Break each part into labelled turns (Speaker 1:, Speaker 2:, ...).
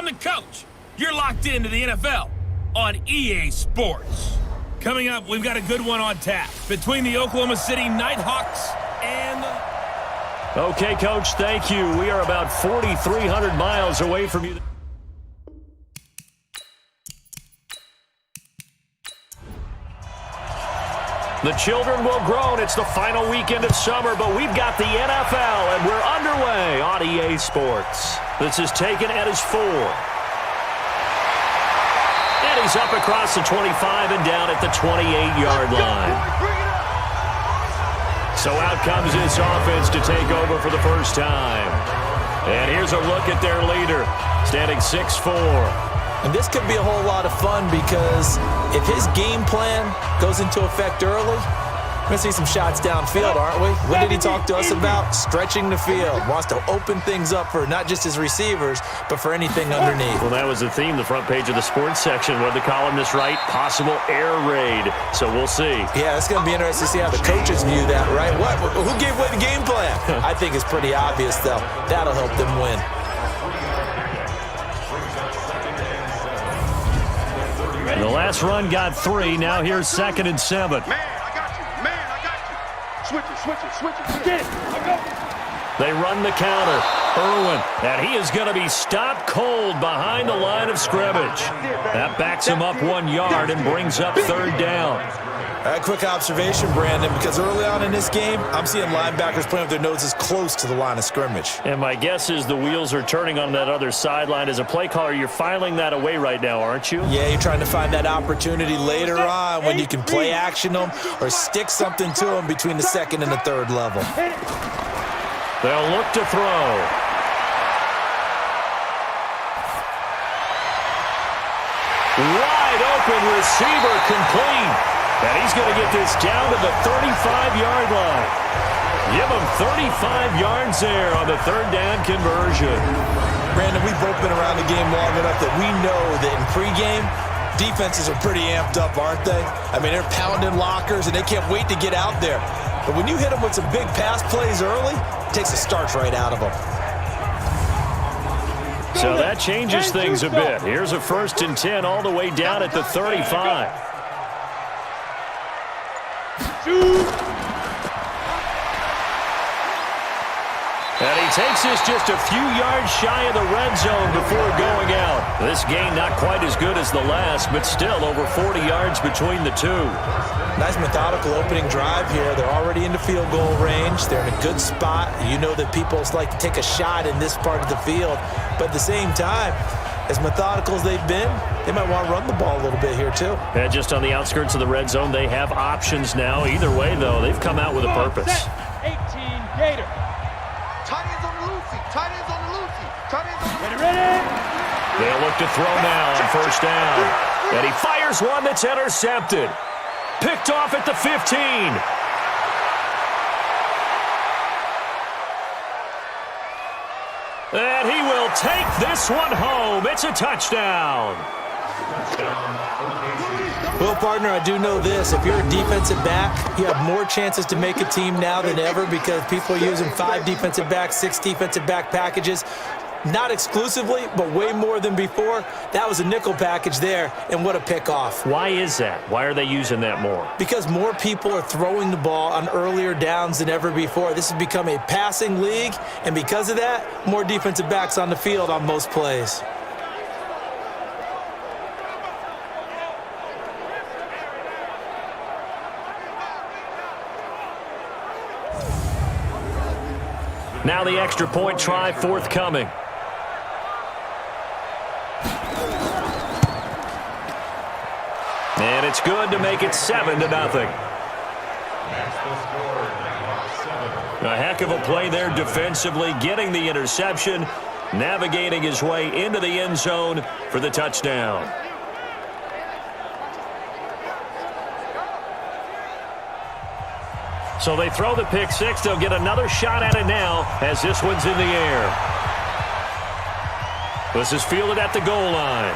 Speaker 1: the coach. You're locked into the NFL on EA Sports. Coming up, we've got a good one on tap between the Oklahoma City Nighthawks and the...
Speaker 2: Okay, Coach, thank you. We are about 4,300 miles away from you. The children will groan. It's the final weekend of summer, but we've got the NFL, and we're underway on EA Sports. This is taken at his 4. And he's up across the 25 and down at the 28-yard line. So out comes this offense to take over for the first time. And here's a look at their leader, standing 6'4".
Speaker 3: And this could be a whole lot of fun because if his game plan goes into effect early, we're going to see some shots downfield, aren't we? What did he talk to us about? Stretching the field. Wants to open things up for not just his receivers, but for anything underneath.
Speaker 2: Well, that was the theme, the front page of the sports section. What did the columnist write? Possible air raid. So we'll see. Yeah,
Speaker 3: it's going to be interesting to see how the coaches view that, right? Who gave away the game plan? I think it's pretty obvious, though. That'll help them win.
Speaker 2: The last run got 3. Now here's 2nd and 7.
Speaker 4: Man, I got you. Man, I got you. Switch it. Get it. I go.
Speaker 2: They run the counter. Irwin, and he is going to be stopped cold behind the line of scrimmage. That backs him up 1 yard and brings up 3rd down.
Speaker 3: A quick observation, Brandon, because early on in this game, I'm seeing linebackers playing with their noses close to the line of scrimmage.
Speaker 2: And my guess is the wheels are turning on that other sideline. As a play caller, you're filing that away right now, aren't you?
Speaker 3: Yeah, you're trying to find that opportunity later on when you can play action them or stick something to them between the 2nd and the 3rd level.
Speaker 2: They'll look to throw. Wide open receiver complete. And he's going to get this down to the 35-yard line. Give him 35 yards there on the 3rd down conversion.
Speaker 3: Brandon, we've both been around the game long enough that we know that in pregame, defenses are pretty amped up, aren't they? I mean, they're pounding lockers, and they can't wait to get out there. But when you hit them with some big pass plays early, it takes the starch right out of them.
Speaker 2: So that changes things a bit. Here's a 1st and 10 all the way down at the 35. And he takes this just a few yards shy of the red zone before going out. This gain not quite as good as the last, but still over 40 yards between the two.
Speaker 3: Nice methodical opening drive here. They're already in the field goal range. They're in a good spot. You know that people like to take a shot in this part of the field. But at the same time, as methodical as they've been, they might want to run the ball a little bit here too.
Speaker 2: Yeah, just on the outskirts of the red zone, they have options now. Either way, though, they've come out with a purpose.
Speaker 4: 18 Gator. Tight ends on the Lucy. Tight ends on the Lucy. Tight ends on the Lucy. Ready?
Speaker 2: They'll look to throw now on 1st down. And he fires one that's intercepted. Picked off at the 15. And he will take this one home. It's a touchdown.
Speaker 3: Well, partner, I do know this. If you're a defensive back, you have more chances to make a team now than ever because people are using 5 defensive backs, 6 defensive back packages. Not exclusively, but way more than before. That was a nickel package there, and what a pickoff.
Speaker 2: Why is that? Why are they using that more?
Speaker 3: Because more people are throwing the ball on earlier downs than ever before. This has become a passing league, and because of that, more defensive backs on the field on most plays.
Speaker 2: Now the extra point try forthcoming. And it's good to make it 7-0. A heck of a play there defensively, getting the interception, navigating his way into the end zone for the touchdown. So they throw the pick 6. They'll get another shot at it now as this one's in the air. This is fielded at the goal line.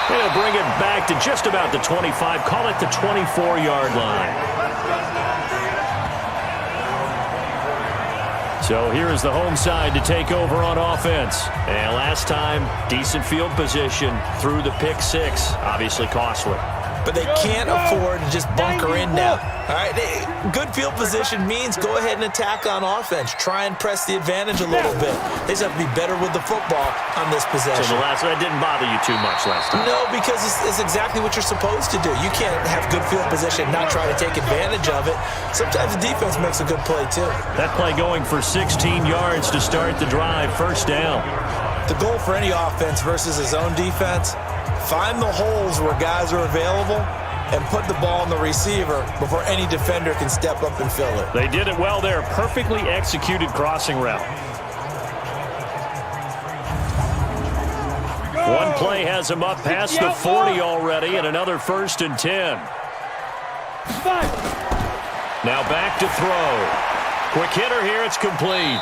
Speaker 2: And he'll bring it back to just about the 25. Call it the 24-yard line. So here is the home side to take over on offense. And last time, decent field position through the pick six. Obviously costly.
Speaker 3: But they can't afford to just bunker in now. All right, good field position means go ahead and attack on offense. Try and press the advantage a little bit. They just have to be better with the football on this possession.
Speaker 2: So the last one didn't bother you too much last time?
Speaker 3: No, because it's exactly what you're supposed to do. You can't have good field position and not try to take advantage of it. Sometimes the defense makes a good play, too.
Speaker 2: That play going for 16 yards to start the drive, first down.
Speaker 3: The goal for any offense versus his own defense, find the holes where guys are available and put the ball in the receiver before any defender can step up and fill it.
Speaker 2: They did it well there. Perfectly executed crossing route. One play has him up past the 40 already, and another 1st and 10. Now back to throw. Quick hitter here. It's complete.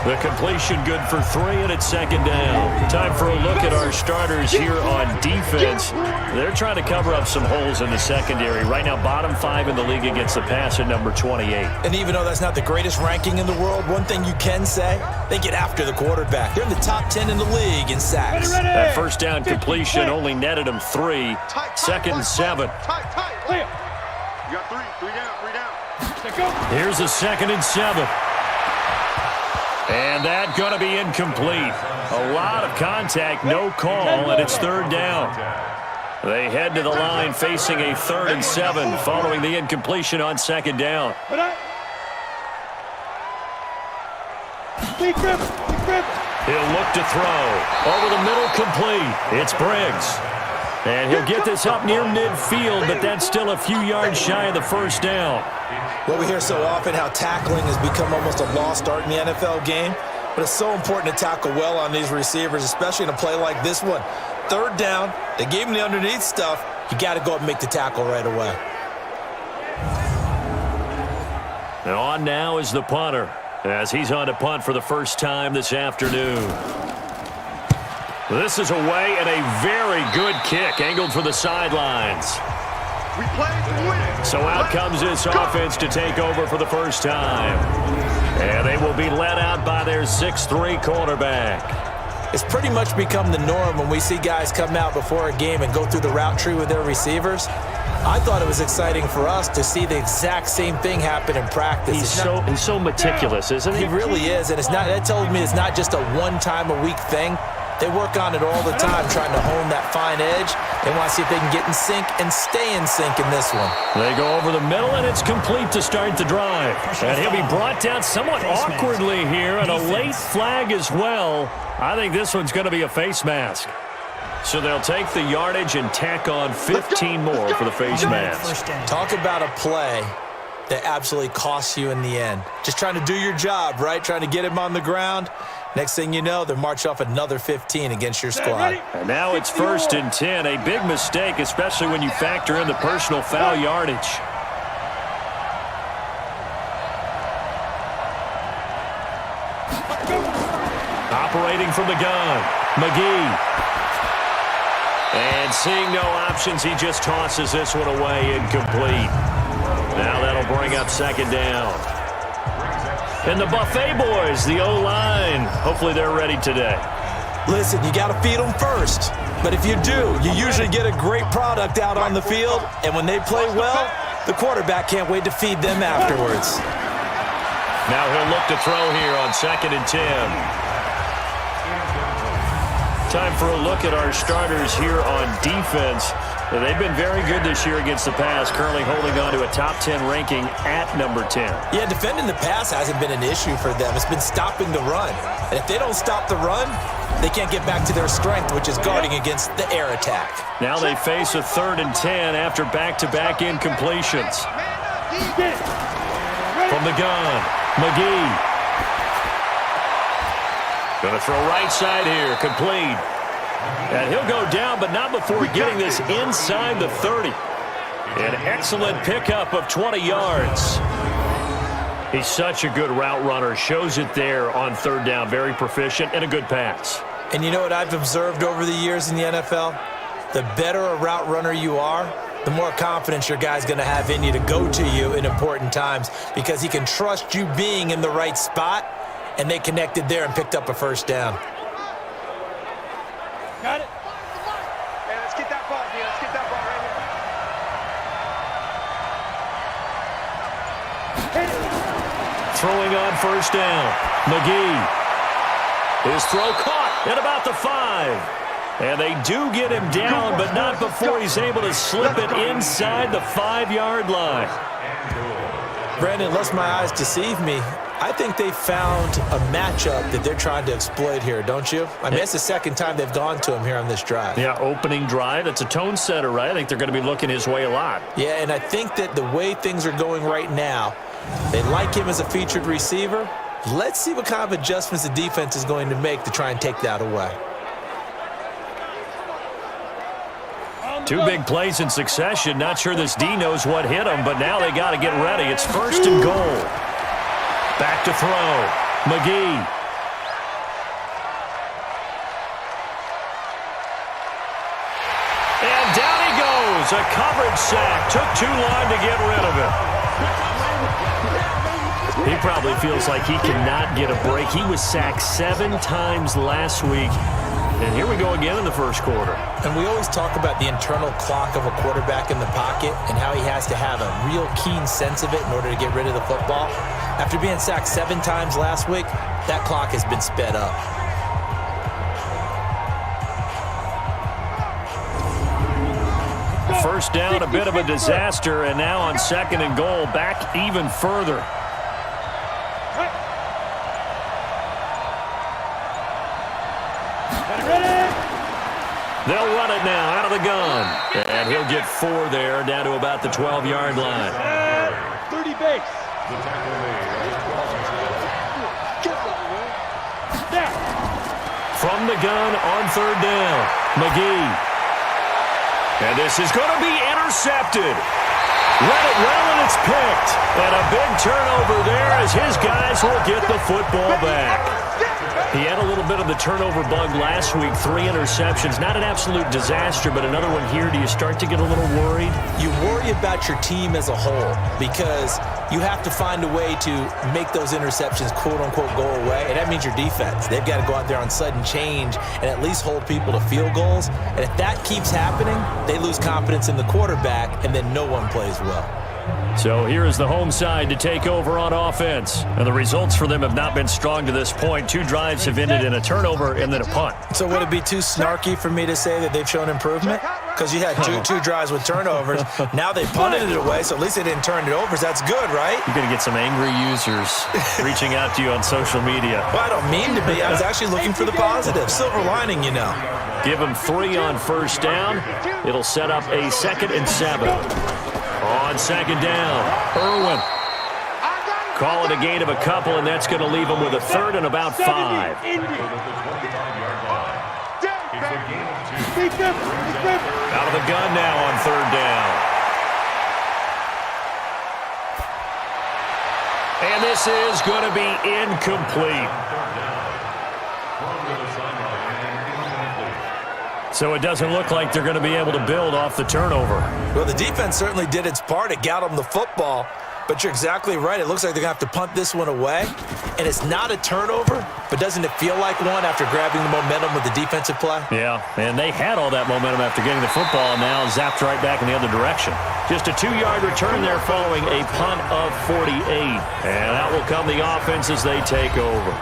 Speaker 2: The completion good for 3, and it's 2nd down. Time for a look at our starters here on defense. They're trying to cover up some holes in the secondary. Right now, bottom 5 in the league against the pass at number 28.
Speaker 3: And even though that's not the greatest ranking in the world, one thing you can say, they get after the quarterback. They're in the top 10 in the league in sacks.
Speaker 2: That first down completion only netted them 3. 2nd and 7.
Speaker 4: You got 3 down.
Speaker 2: Here's a 2nd and 7. And that going to be incomplete. A lot of contact, no call, and it's 3rd down. They head to the line facing a 3rd and 7 following the incompletion on 2nd down. He'll look to throw. Over the middle, complete. It's Briggs. And he'll get this up near midfield, but that's still a few yards shy of the 1st down.
Speaker 3: Well, we hear so often how tackling has become almost a lost art in the NFL game, but it's so important to tackle well on these receivers, especially in a play like this one. 3rd down, they gave him the underneath stuff. You got to go up and make the tackle right away.
Speaker 2: And on now is the punter, as he's on to punt for the first time this afternoon. This is away and a very good kick, angled for the sidelines.
Speaker 4: We played to win.
Speaker 2: So out comes this offense to take over for the first time. And they will be led out by their 6'3" quarterback.
Speaker 3: It's pretty much become the norm when we see guys come out before a game and go through the route tree with their receivers. I thought it was exciting for us to see the exact same thing happen in practice.
Speaker 2: He's so meticulous, isn't he?
Speaker 3: He really is, and that tells me it's not just a one-time-a-week thing. They work on it all the time, trying to hone that fine edge. They want to see if they can get in sync and stay in sync in this one.
Speaker 2: They go over the middle, and it's complete to start the drive. And he'll be brought down somewhat awkwardly here, and a late flag as well. I think this one's going to be a face mask. So they'll take the yardage and tack on 15 more for the face mask.
Speaker 3: Talk about a play that absolutely costs you in the end. Just trying to do your job, right? Trying to get him on the ground. Next thing you know, they're march off another 15 against your squad.
Speaker 2: And now it's 1st and 10. A big mistake, especially when you factor in the personal foul yardage. Operating from the gun, McGee. And seeing no options, he just tosses this one away, incomplete. Now that'll bring up 2nd down. And the Buffet boys, the O-line, hopefully they're ready today.
Speaker 3: Listen, you got to feed them first. But if you do, you usually get a great product out on the field. And when they play well, the quarterback can't wait to feed them afterwards.
Speaker 2: Now he'll look to throw here on 2nd and 10. Time for a look at our starters here on defense. They've been very good this year against the pass, currently holding on to a top 10 ranking at number 10.
Speaker 3: Yeah, defending the pass hasn't been an issue for them. It's been stopping the run. And if they don't stop the run, they can't get back to their strength, which is guarding against the air attack. Now
Speaker 2: they face a 3rd and 10 after back-to-back incompletions. From the gun, McGee. Going to throw right side here, complete. And he'll go down, but not before getting this inside the 30. An excellent pickup of 20 yards. He's such a good route runner. Shows it there on 3rd down. Very proficient and a good pass. And you know what I've observed over the years in the NFL? The better a route runner you are,
Speaker 3: the more confidence your guy's going to have in you to go to you in important times because he can trust you being in the right spot, and they connected there and picked up a first down.
Speaker 4: Got it. Hey, let's get that ball, dude. Let's get that ball right here.
Speaker 2: Throwing on first down. McGee. His throw caught at about the 5. And they do get him down, but not before he's able to slip it inside the 5-yard line.
Speaker 3: Brandon, unless my eyes deceive me, I think they found a matchup that they're trying to exploit here, don't you? I mean, it's the second time they've gone to him here on this drive.
Speaker 2: Yeah, opening drive. It's a tone setter, right? I think they're going to be looking his way a lot.
Speaker 3: Yeah, and I think that the way things are going right now, they like him as a featured receiver. Let's see what kind of adjustments the defense is going to make to try and take that away.
Speaker 2: 2 big plays in succession. Not sure this D knows what hit him, but now they got to get ready. It's 1st and goal. Back to throw. McGee. And down he goes. A coverage sack. Took too long to get rid of it. He probably feels like he cannot get a break. He was sacked 7 times last week. And here we go again in the first quarter.
Speaker 3: And we always talk about the internal clock of a quarterback in the pocket and how he has to have a real keen sense of it in order to get rid of the football. After being sacked 7 times last week, that clock has been sped up.
Speaker 2: First down, a bit of a disaster, and now on 2nd and goal, back even further. They'll run it now out of the gun. And he'll get 4 there, down to about the 12-yard line.
Speaker 4: 30 base.
Speaker 2: From the gun on 3rd down, McGee. And this is going to be intercepted. Read it well, and it's picked. And a big turnover there as his guys will get the football back. He had a little bit of the turnover bug last week, 3 interceptions. Not an absolute disaster, but another one here. Do you start to get a little worried?
Speaker 3: You worry about your team as a whole because you have to find a way to make those interceptions, quote-unquote, go away, and that means your defense. They've got to go out there on sudden change and at least hold people to field goals. And if that keeps happening, they lose confidence in the quarterback, and then no one plays well.
Speaker 2: So here is the home side to take over on offense. And the results for them have not been strong to this point. 2 drives have ended in a turnover and then a punt.
Speaker 3: So would it be too snarky for me to say that they've shown improvement? Because you had two drives with turnovers. Now they punted it away, so at least they didn't turn it over. So that's good, right?
Speaker 2: You're going to get some angry users reaching out to you on social media.
Speaker 3: Well, I don't mean to be. I was actually looking for the positive. Silver lining, you know.
Speaker 2: Give them 3 on first down. It'll set up a 2nd and 7. On 2nd down, Irwin. Call it a gain of a couple, and that's going to leave them with a 3rd and about 5. Out of the gun now on 3rd down. And this is going to be incomplete. So it doesn't look like they're going to be able to build off the turnover.
Speaker 3: Well, the defense certainly did its part. It got them the football. But you're exactly right. It looks like they're going to have to punt this one away. And it's not a turnover, but doesn't it feel like one after grabbing the momentum with the defensive play?
Speaker 2: Yeah, and they had all that momentum after getting the football, and now zapped right back in the other direction. Just a 2-yard return there following a punt of 48. And out will come the offense as they take over.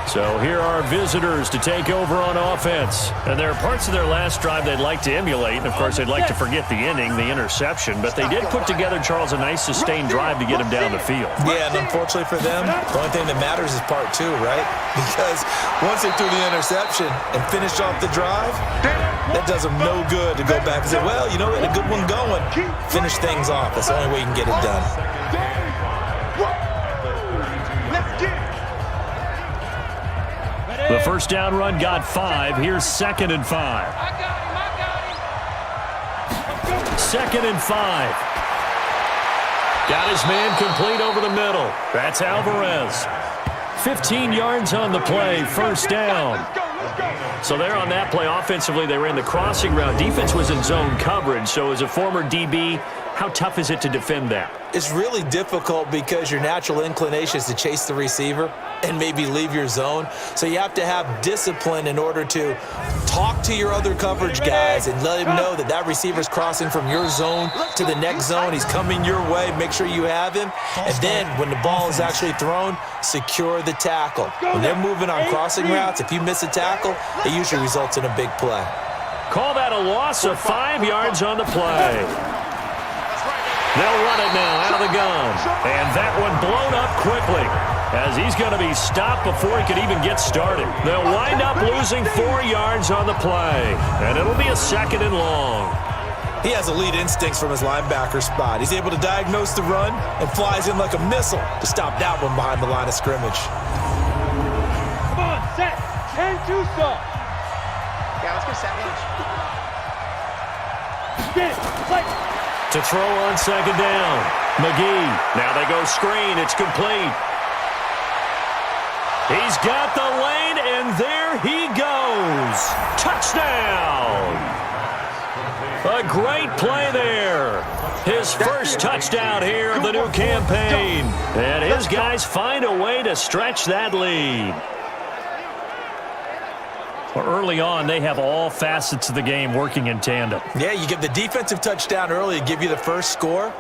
Speaker 2: So here are visitors to take over on offense. And there are parts of their last drive they'd like to emulate. And, of course, they'd like to forget the ending, the interception. But they did put together, Charles, a nice sustained drive to get him down the field.
Speaker 3: Yeah, and unfortunately for them, the only thing that matters is part 2, right? Because once they threw the interception and finished off the drive, that does them no good to go back and say, well, you know, we had a good one going. Finish things off. That's the only way you can get it done.
Speaker 2: The first down run got 5. Here's 2nd and 5. 2nd and 5. Got his man complete over the middle. That's Alvarez. 15 yards on the play. First down. So there on that play, offensively, they ran the crossing route. Defense was in zone coverage. So as a former DB, how tough is it to defend that?
Speaker 3: It's really difficult because your natural inclination is to chase the receiver and maybe leave your zone. So you have to have discipline in order to talk to your other coverage guys and let him know that that receiver's crossing from your zone to the next zone. He's coming your way. Make sure you have him. And then when the ball is actually thrown, secure the tackle. When they're moving on crossing routes, if you miss a tackle, it usually results in a big play.
Speaker 2: Call that a loss of 5 yards on the play. They'll run it now out of the gun. And that one blown up quickly as he's going to be stopped before he could even get started. They'll wind up losing 4 yards on the play. And it'll be a 2nd and long.
Speaker 3: He has elite instincts from his linebacker spot. He's able to diagnose the run and flies in like a missile to stop that one behind the line of scrimmage.
Speaker 4: Come on, set. 10-2 stop. Yeah, let's go set. Get it. Play.
Speaker 2: To throw on 2nd down. McGee. Now they go screen. It's complete. He's got the lane, and there he goes. Touchdown. A great play there. His first touchdown here of the new campaign. And his guys find a way to stretch that lead. Early on, they have all facets of the game working in tandem.
Speaker 3: Yeah, you get the defensive touchdown early to give you the first score,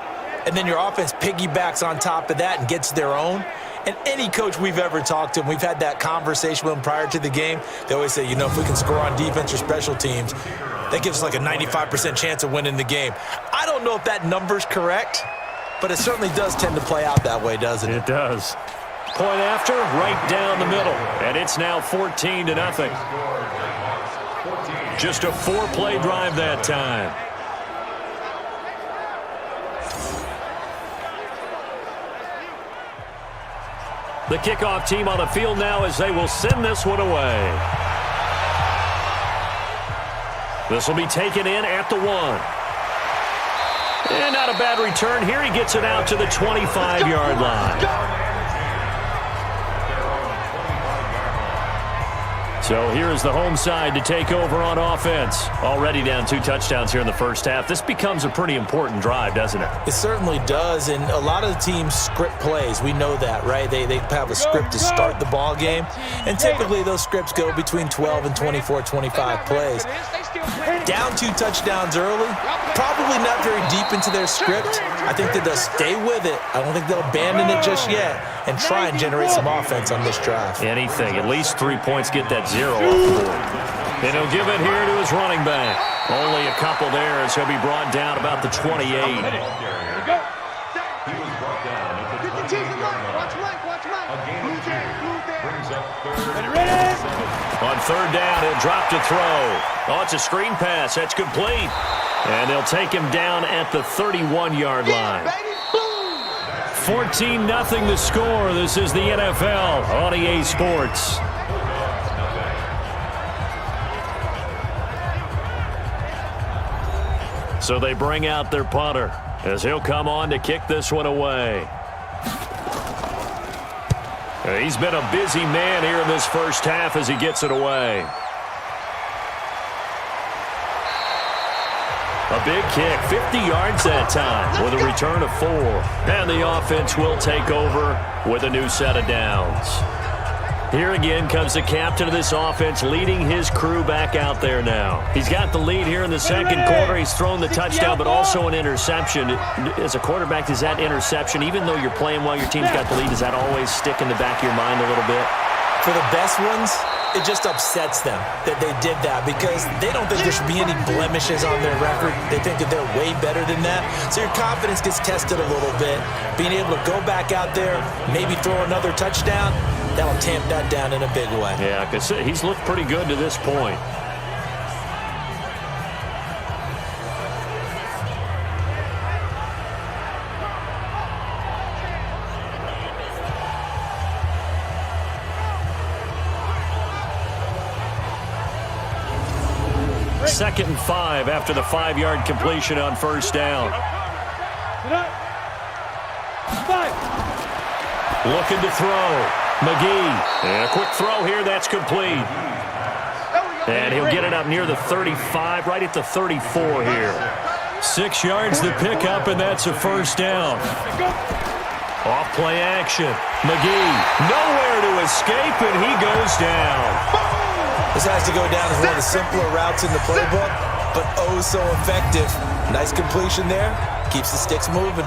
Speaker 3: and then your offense piggybacks on top of that and gets their own. And any coach we've ever talked to, and we've had that conversation with them prior to the game, they always say, you know, if we can score on defense or special teams, that gives us like a 95% chance of winning the game. I don't know if that number's correct, but it certainly does tend to play out that way, doesn't it?
Speaker 2: It does. Point after, right down the middle. And it's now 14-0. Just a 4-play drive that time. The kickoff team on the field now as they will send this one away. This will be taken in at the 1. And not a bad return here. He gets it out to the 25-yard line. So here's the home side to take over on offense. Already down 2 touchdowns here in the first half. This becomes a pretty important drive, doesn't it?
Speaker 3: It certainly does, and a lot of the teams script plays. We know that, right? They have a script to start the ball game, and typically those scripts go between 12 and 24, 25 plays. Down 2 touchdowns early, probably not very deep into their script. I think that they'll stay with it. I don't think they'll abandon it just yet and try and generate some offense on this drive.
Speaker 2: Anything. At least 3 points, get that 0 off the board. And he'll give it here to his running back. Only a couple there as he'll be brought down about the 28. On 3rd down, he'll drop to throw. Oh, it's a screen pass. That's complete. And they'll take him down at the 31-yard line. 14-0 the score. This is the NFL on EA Sports. So they bring out their punter as he'll come on to kick this one away. He's been a busy man here in this first half as he gets it away. A big kick, 50 yards that time with a return of 4. And the offense will take over with a new set of downs. Here again comes the captain of this offense leading his crew back out there now. He's got the lead here in the second quarter. He's thrown the touchdown, but also an interception. As a quarterback, does that interception, even though you're playing while your team's got the lead, does that always stick in the back of your mind a little bit?
Speaker 3: For the best ones, it just upsets them that they did that because they don't think there should be any blemishes on their record. They think that they're way better than that. So your confidence gets tested a little bit. Being able to go back out there, maybe throw another touchdown, that'll tamp that down in a big way.
Speaker 2: Yeah, because he's looked pretty good to this point. Second and 5 after the 5-yard completion on first down. Looking to throw. McGee. And a quick throw here. That's complete. And he'll get it up near the 35, right at the 34 here. 6 yards to pick up, and that's a first down. Off play action. McGee nowhere to escape, and he goes down.
Speaker 3: This has to go down as one of the simpler routes in the playbook, but oh so effective. Nice completion there. Keeps the sticks moving.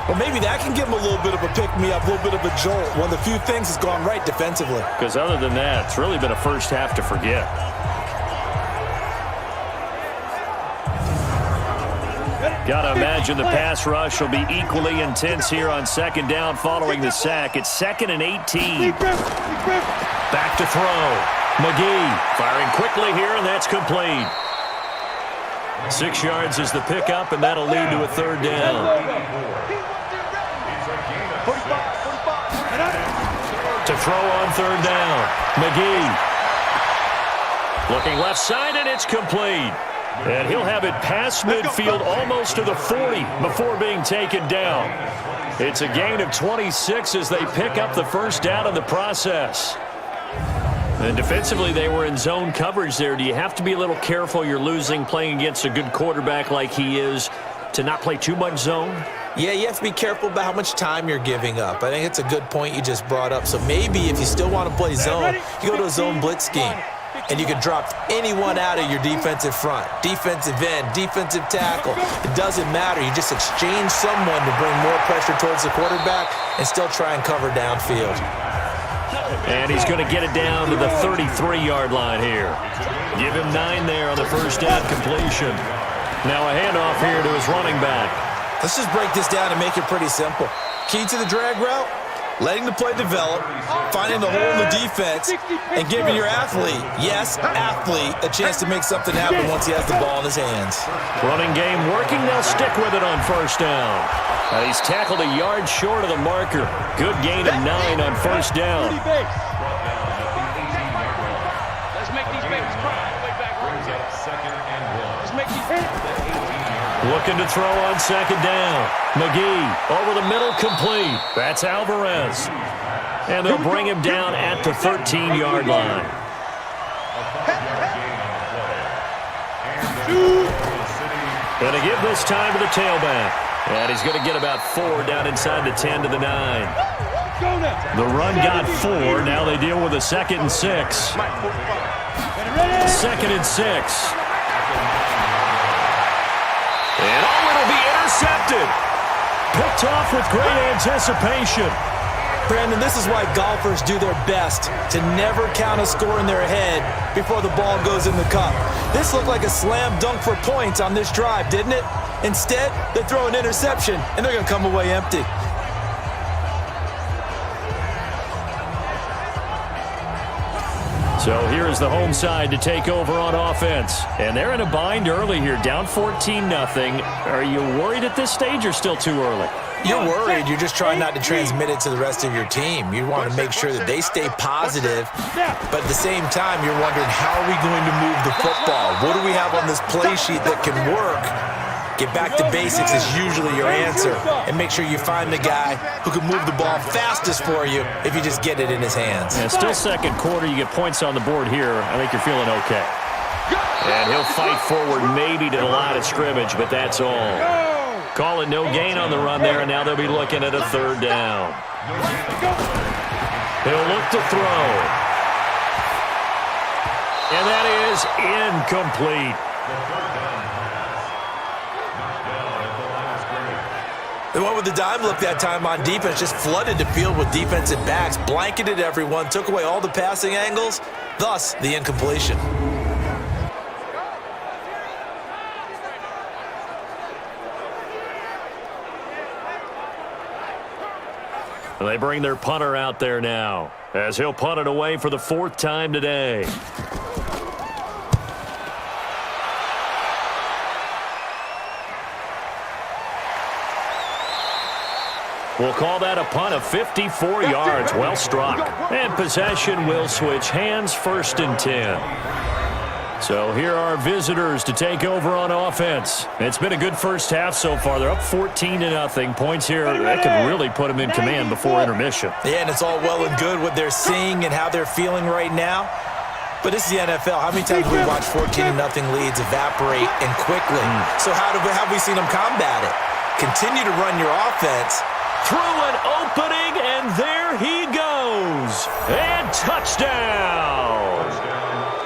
Speaker 3: Well, maybe that can give him a little bit of a pick-me-up, a little bit of a jolt. One of the few things that's gone right defensively.
Speaker 2: Because other than that, it's really been a first half to forget. Got to imagine the pass rush will be equally intense here on second down following the sack. It's 2nd and 18. Back to throw. McGee firing quickly here, and that's complete. 6 yards is the pickup, and that'll lead to a third down. To throw on third down. McGee. Looking left side, and it's complete. And he'll have it past midfield almost to the 40 before being taken down. It's a gain of 26 as they pick up the first down in the process. And defensively, they were in zone coverage there. Do you have to be a little careful? You're losing playing against a good quarterback like he is to not play too much zone?
Speaker 3: Yeah, you have to be careful about how much time you're giving up. I think it's a good point you just brought up. So maybe if you still want to play zone, you go to a zone blitz scheme. And you can drop anyone out of your defensive front. Defensive end, defensive tackle. It doesn't matter. You just exchange someone to bring more pressure towards the quarterback and still try and cover downfield.
Speaker 2: And he's going to get it down to the 33-yard line here. Give him 9 there on the first down completion. Now a handoff here to his running back.
Speaker 3: Let's just break this down and make it pretty simple. Key to the drag route, letting the play develop, finding the hole in the defense, and giving your athlete, yes, athlete, a chance to make something happen once he has the ball in his hands.
Speaker 2: Running game working. They'll stick with it on first down. And he's tackled a yard short of the marker. Good gain of 9 on first down.
Speaker 4: Let's make these babies cry. Let's make these
Speaker 2: Looking to throw on second down. McGee over the middle, complete. That's Alvarez. And they'll bring him down at the 13-yard line. Going to give this time to the tailback. And he's going to get about 4 down inside the 10 to the 9. The run got 4. Now they deal with a 2nd and 6. 2nd and 6. And it'll be intercepted. Picked off with great anticipation.
Speaker 3: Brandon, this is why golfers do their best to never count a score in their head before the ball goes in the cup. This looked like a slam dunk for points on this drive, didn't it? Instead, they throw an interception, and they're going to come away empty.
Speaker 2: So here is the home side to take over on offense. And they're in a bind early here, down 14-0. Are you worried at this stage or still too early?
Speaker 3: You're worried. You're just trying not to transmit it to the rest of your team. You want to make sure that they stay positive, but at the same time, you're wondering, how are we going to move the football? What do we have on this play sheet that can work? Get back to basics is usually your answer, and make sure you find the guy who can move the ball fastest for you if you just get it in his hands.
Speaker 2: And still second quarter, you get points on the board here. I think you're feeling okay. And he'll fight forward maybe to the line of scrimmage, but that's all. Call it no gain on the run there, and now they'll be looking at a third down. He'll look to throw. And that is incomplete.
Speaker 3: They went with the dime look that time on defense, just flooded the field with defensive backs, blanketed everyone, took away all the passing angles, thus the incompletion.
Speaker 2: They bring their punter out there now, as he'll punt it away for the 4th time today. We'll call that a punt of 54 yards. Well struck. And possession will switch hands, 1st and 10. So here are visitors to take over on offense. It's been a good first half so far. They're up 14-0. Points here that could really put them in command before intermission.
Speaker 3: Yeah, and it's all well and good what they're seeing and how they're feeling right now. But this is the NFL. How many times have we watched 14-0 leads evaporate and quickly? So how have we seen them combat it? Continue to run your offense.
Speaker 2: Through an opening, and there he goes. And touchdown.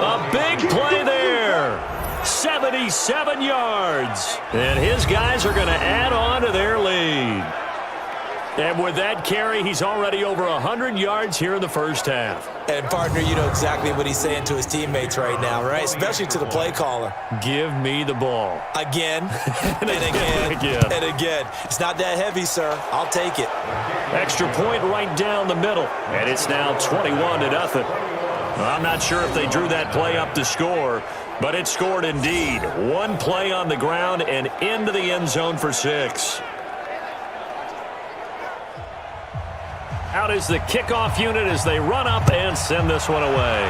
Speaker 2: A big play there. 77 yards. And his guys are going to add on to their lead. And with that carry, he's already over 100 yards here in the first half.
Speaker 3: And, partner, you know exactly what he's saying to his teammates right now, right? Especially to the play caller.
Speaker 2: Give me the ball.
Speaker 3: Again, and again, and again. It's not that heavy, sir. I'll take it.
Speaker 2: Extra point right down the middle. And it's now 21-0. I'm not sure if they drew that play up to score, but it scored indeed. One play on the ground and into the end zone for 6. Out is the kickoff unit as they run up and send this one away.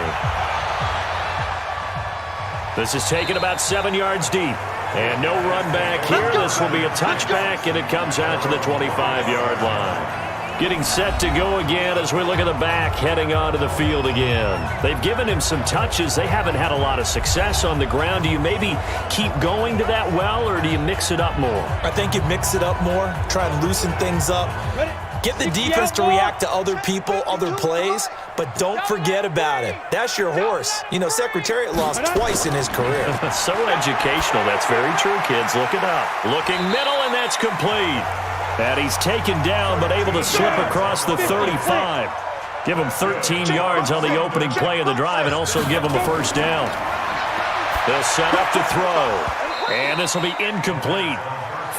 Speaker 2: This is taken about 7 yards deep. And no run back here. This will be a touchback, and it comes out to the 25-yard line. Getting set to go again as we look at the back heading onto the field again. They've given him some touches. They haven't had a lot of success on the ground. Do you maybe keep going to that well, or do you mix it up more?
Speaker 3: I think you mix it up more, try and loosen things up. Get the defense to react to other people, other plays, but don't forget about it. That's your horse. You know, Secretariat lost twice in his career.
Speaker 2: So educational. That's very true, kids. Look it up. Looking middle, and that's complete. And he's taken down, but able to slip across the 35. Give him 13 yards on the opening play of the drive, and also give him a first down. They'll set up to throw. And this will be incomplete.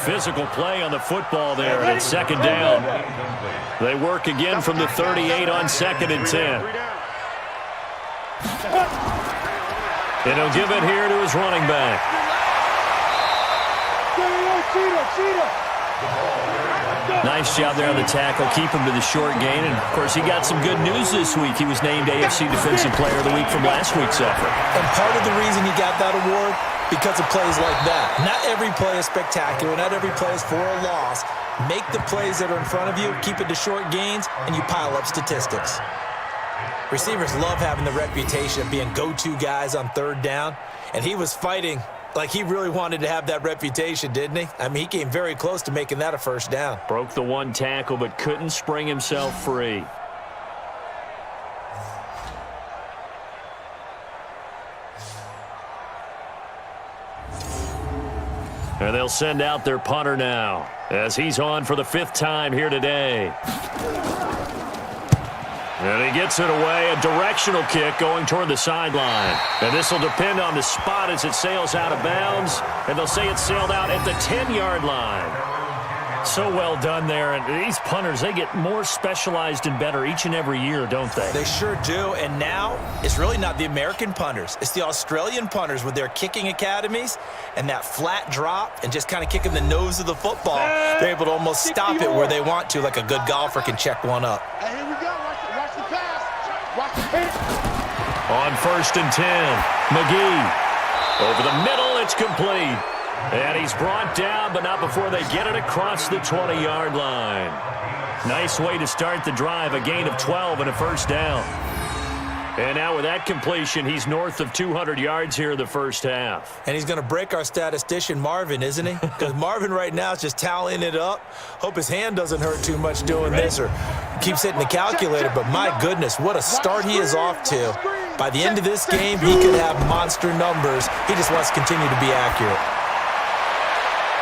Speaker 2: Physical play on the football there, and it's second down. They work again from the 38 on 2nd and 10. And he'll give it here to his running back. Nice job there on the tackle. Keep him to the short gain. And, of course, he got some good news this week. He was named AFC Defensive Player of the Week from last week's effort.
Speaker 3: And part of the reason he got that award, because of plays like that. Not every play is spectacular. Not every play is for a loss. Make the plays that are in front of you, keep it to short gains, and you pile up statistics. Receivers love having the reputation of being go-to guys on third down, and he was fighting like he really wanted to have that reputation, didn't he? I mean, he came very close to making that a first down.
Speaker 2: Broke the one tackle, but couldn't spring himself free. And they'll send out their punter now as he's on for the 5th time here today. And he gets it away, a directional kick going toward the sideline. And this will depend on the spot as it sails out of bounds. And they'll say it sailed out at the 10-yard line. So well done there. And these punters, they get more specialized and better each and every year, don't they?
Speaker 3: They sure do. And now it's really not the American punters. It's the Australian punters with their kicking academies and that flat drop and just kind of kicking the nose of the football. They're able to almost stop it where they want to, like a good golfer can check one up.
Speaker 4: Hey, here we go. Watch the pass. Watch the pass.
Speaker 2: On 1st and 10, McGee. Over the middle, it's complete. And he's brought down, but not before they get it across the 20-yard line. Nice way to start the drive, a gain of 12 and a first down. And now with that completion, he's north of 200 yards here in the first half.
Speaker 3: And he's going to break our statistician, Marvin, isn't he? Because Marvin right now is just tallying it up. Hope his hand doesn't hurt too much doing this or keeps hitting the calculator. But my goodness, what a start he is off to. By the end of this game, he could have monster numbers. He just wants to continue to be accurate.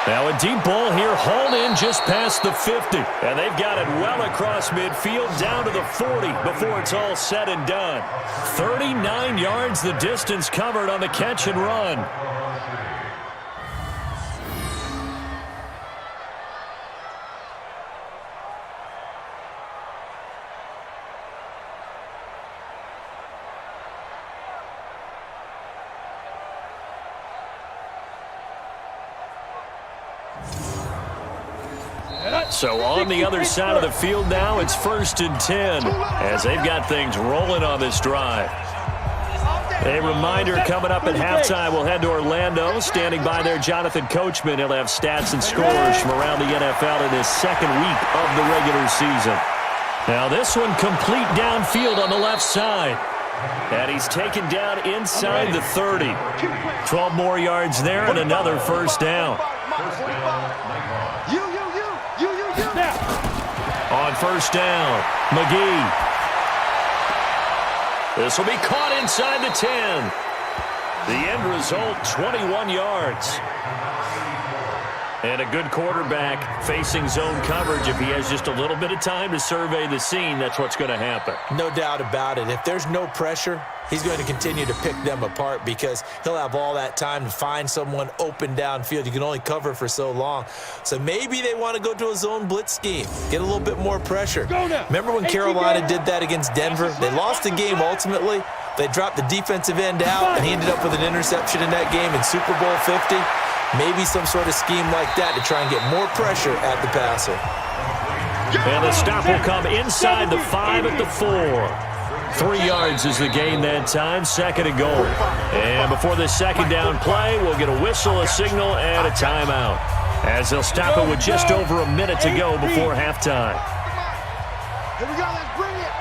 Speaker 2: Now a deep ball here, hauled in just past the 50. And they've got it well across midfield, down to the 40 before it's all said and done. 39 yards the distance covered on the catch and run. So on the other side of the field now, it's 1st and 10 as they've got things rolling on this drive. A reminder coming up at halftime, we'll head to Orlando. Standing by there, Jonathan Coachman. He'll have stats and scores from around the NFL in his 2nd week of the regular season. Now this one complete downfield on the left side. And he's taken down inside the 30. 12 more yards there and another first down. On first down, McGee. This will be caught inside the 10. The end result, 21 yards. And a good quarterback facing zone coverage. If he has just a little bit of time to survey the scene, that's what's going to happen.
Speaker 3: No doubt about it. If there's no pressure, he's going to continue to pick them apart because he'll have all that time to find someone open downfield. You can only cover for so long. So maybe they want to go to a zone blitz scheme, get a little bit more pressure. Remember when Carolina did that against Denver? They lost the game ultimately. They dropped the defensive end out, and he ended up with an interception in that game in Super Bowl 50. Maybe some sort of scheme like that to try and get more pressure at the passer.
Speaker 2: And the stop will come inside the 5 at the 4. 3 yards is the gain that time, second and goal. And before this second down play, we'll get a whistle, a signal, and a timeout, as they'll stop it with just over a minute to go before halftime.
Speaker 4: Here we go, let's bring it.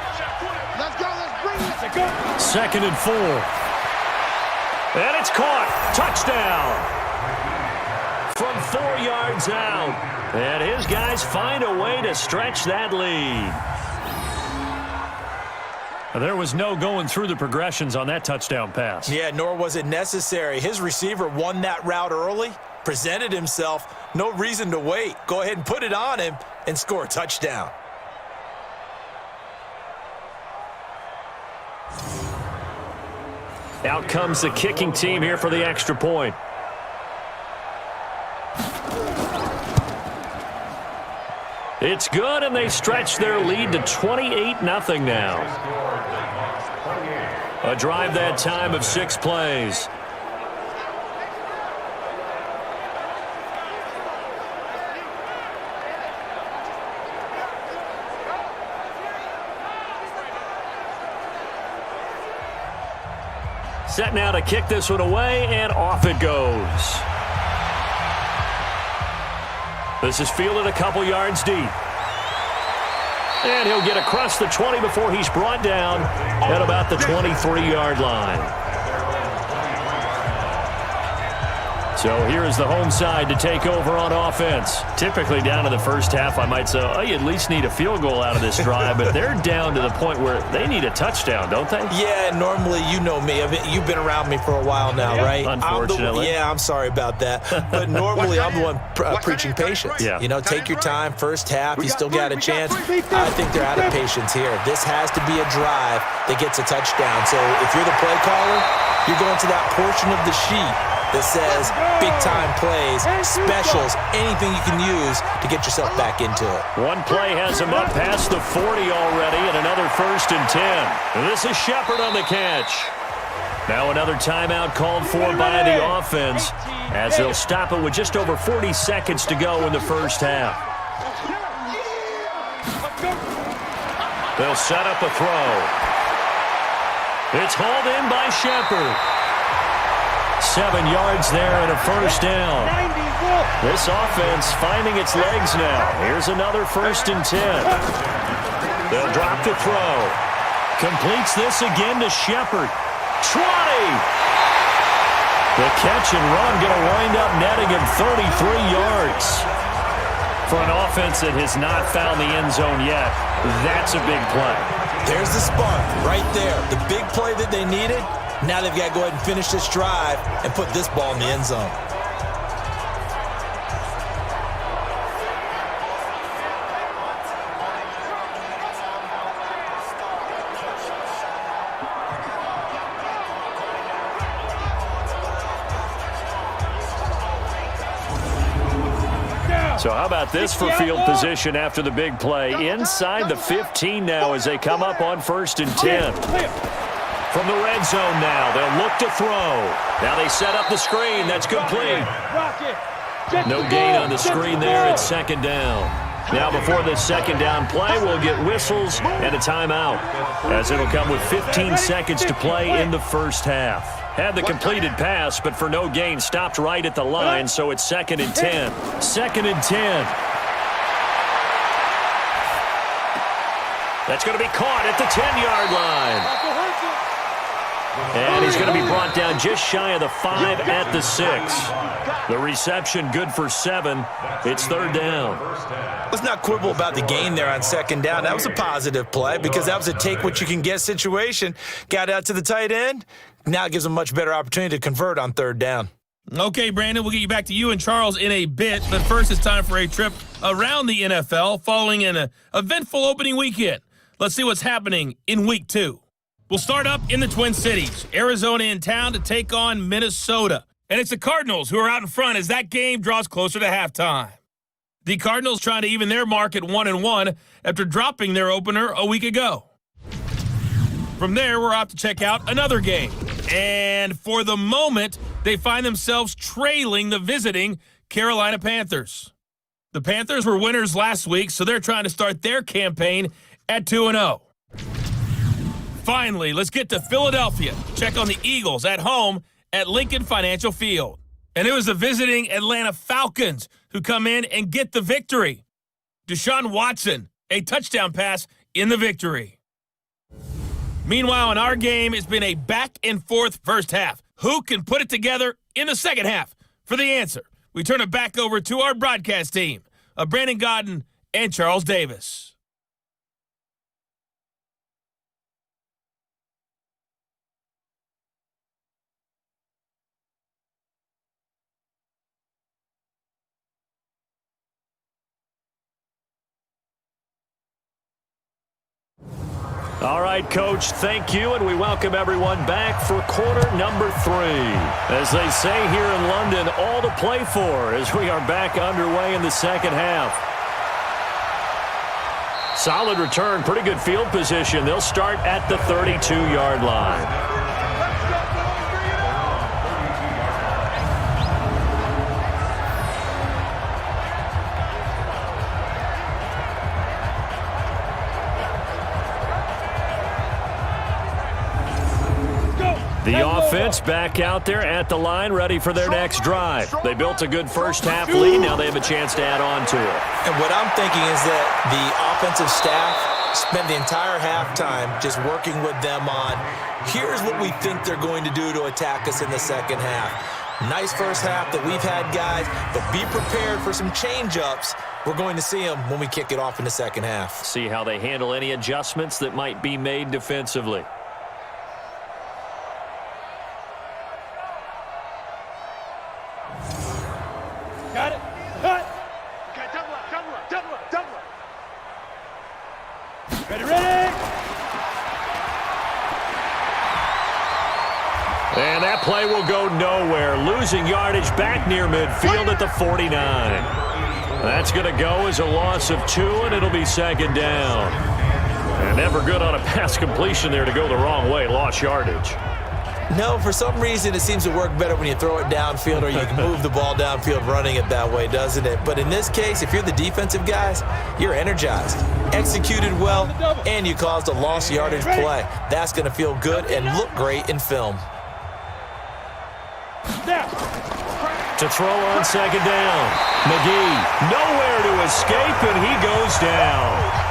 Speaker 4: Let's go, let's bring it.
Speaker 2: Second and 4. And it's caught. Touchdown. From 4 yards out. And his guys find a way to stretch that lead. There was no going through the progressions on that touchdown pass.
Speaker 3: Yeah, nor was it necessary. His receiver won that route early, presented himself. No reason to wait. Go ahead and put it on him and score a touchdown.
Speaker 2: Out comes the kicking team here for the extra point. It's good, and they stretch their lead to 28-0 now. A drive that time of 6 plays. Set now to kick this one away, and off it goes. This is fielded a couple yards deep. And he'll get across the 20 before he's brought down at about the 23-yard line. So here is the home side to take over on offense. Typically down to the first half, I might say, oh, you at least need a field goal out of this drive, but they're down to the point where they need a touchdown, don't they?
Speaker 3: Yeah, normally, you know me. You've been around me for a while now, right?
Speaker 2: Unfortunately.
Speaker 3: I'm sorry about that. But normally, I'm the one preaching patience.
Speaker 2: Yeah.
Speaker 3: You know, take your time, first half, you still got a chance. I think they're out of patience here. This has to be a drive that gets a touchdown. So if you're the play caller, you're going to that portion of the sheet that says big-time plays, specials, anything you can use to get yourself back into it.
Speaker 2: One play has him up past the 40 already, and another 1st and 10. This is Shepard on the catch. Now another timeout called for by the offense, as they'll stop it with just over 40 seconds to go in the first half. They'll set up a throw. It's hauled in by Shepard. 7 yards there and a first down. This offense finding its legs now. Here's another 1st and 10. They'll drop the throw. Completes this again to Shepard. 20! The catch and run going to wind up netting him 33 yards. For an offense that has not found the end zone yet, that's a big play.
Speaker 3: There's the spark right there. The big play that they needed. Now they've got to go ahead and finish this drive and put this ball in the end zone.
Speaker 2: So how about this for field position after the big play? Inside the 15 now as they come up on 1st and 10. From the red zone now, they'll look to throw. Now they set up the screen. That's complete. No gain on the screen there. It's 2nd down. Now before this 2nd down play, we'll get whistles and a timeout, as it'll come with 15 seconds to play in the first half. Had the completed pass, but for no gain, stopped right at the line, so it's 2nd and 10. 2nd and 10. That's going to be caught at the 10-yard line. And he's going to be brought down just shy of the 5 at the 6. The reception good for 7. It's 3rd down.
Speaker 3: Let's not quibble about the gain there on 2nd down. That was a positive play because that was a take-what-you-can-get situation. Got out to the tight end. Now it gives him a much better opportunity to convert on 3rd down.
Speaker 1: Okay, Brandon, we'll get you back to you and Charles in a bit, but first it's time for a trip around the NFL following an eventful opening weekend. Let's see what's happening in Week 2. We'll start up in the Twin Cities. Arizona in town to take on Minnesota. And it's the Cardinals who are out in front as that game draws closer to halftime. The Cardinals trying to even their mark at 1-1 after dropping their opener a week ago. From there, we're off to check out another game. And for the moment, they find themselves trailing the visiting Carolina Panthers. The Panthers were winners last week, so they're trying to start their campaign at 2-0. Finally, let's get to Philadelphia. Check on the Eagles at home at Lincoln Financial Field. And it was the visiting Atlanta Falcons who come in and get the victory. Deshaun Watson, a touchdown pass in the victory. Meanwhile, in our game, it's been a back-and-forth first half. Who can put it together in the second half? For the answer, we turn it back over to our broadcast team of Brandon Godden and Charles Davis.
Speaker 2: All right, Coach, thank you, and we welcome everyone back for quarter number 3. As they say here in London, all to play for as we are back underway in the second half. Solid return, pretty good field position. They'll start at the 32-yard line. The offense back out there at the line, ready for their next drive. They built a good first-half lead. Now they have a chance to add on to it.
Speaker 3: And what I'm thinking is that the offensive staff spent the entire halftime just working with them on, here's what we think they're going to do to attack us in the second half. Nice first half that we've had, guys, but be prepared for some change-ups. We're going to see them when we kick it off in the second half.
Speaker 2: See how they handle any adjustments that might be made defensively.
Speaker 4: Got it. Cut. Okay, double up, double up, double up, double up. Ready, ready.
Speaker 2: And that play will go nowhere. Losing yardage back near midfield at the 49. That's going to go as a loss of 2, and it'll be 2nd down. And never good on a pass completion there to go the wrong way. Lost yardage.
Speaker 3: No, for some reason it seems to work better when you throw it downfield or you can move the ball downfield running it that way, doesn't it? But in this case, if you're the defensive guys, you're energized, executed well, and you caused a lost yardage play. That's going to feel good and look great in film.
Speaker 2: To throw on 2nd down. McGee nowhere to escape, and he goes down.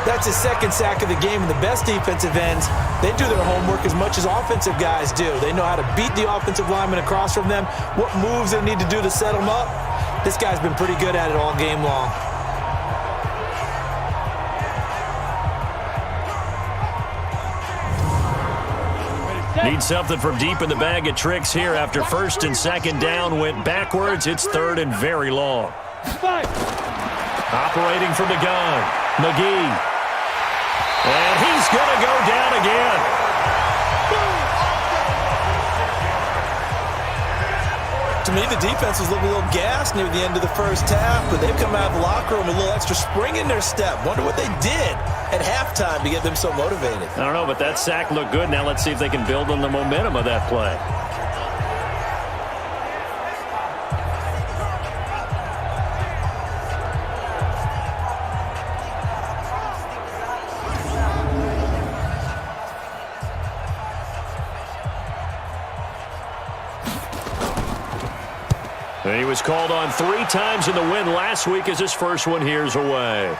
Speaker 3: That's his 2nd sack of the game, and the best defensive ends, they do their homework as much as offensive guys do. They know how to beat the offensive lineman across from them, what moves they need to do to set them up. This guy's been pretty good at it all game long.
Speaker 2: Need something from deep in the bag of tricks here after 1st and 2nd down went backwards. It's 3rd and very long. Operating from the gun, McGee. And he's going to go down again.
Speaker 3: To me, the defense was looking a little gassed near the end of the first half, but they've come out of the locker room with a little extra spring in their step. Wonder what they did at halftime to get them so motivated.
Speaker 2: I don't know, but that sack looked good. Now let's see if they can build on the momentum of that play. And he was called on 3 times in the win last week as his first one here's away.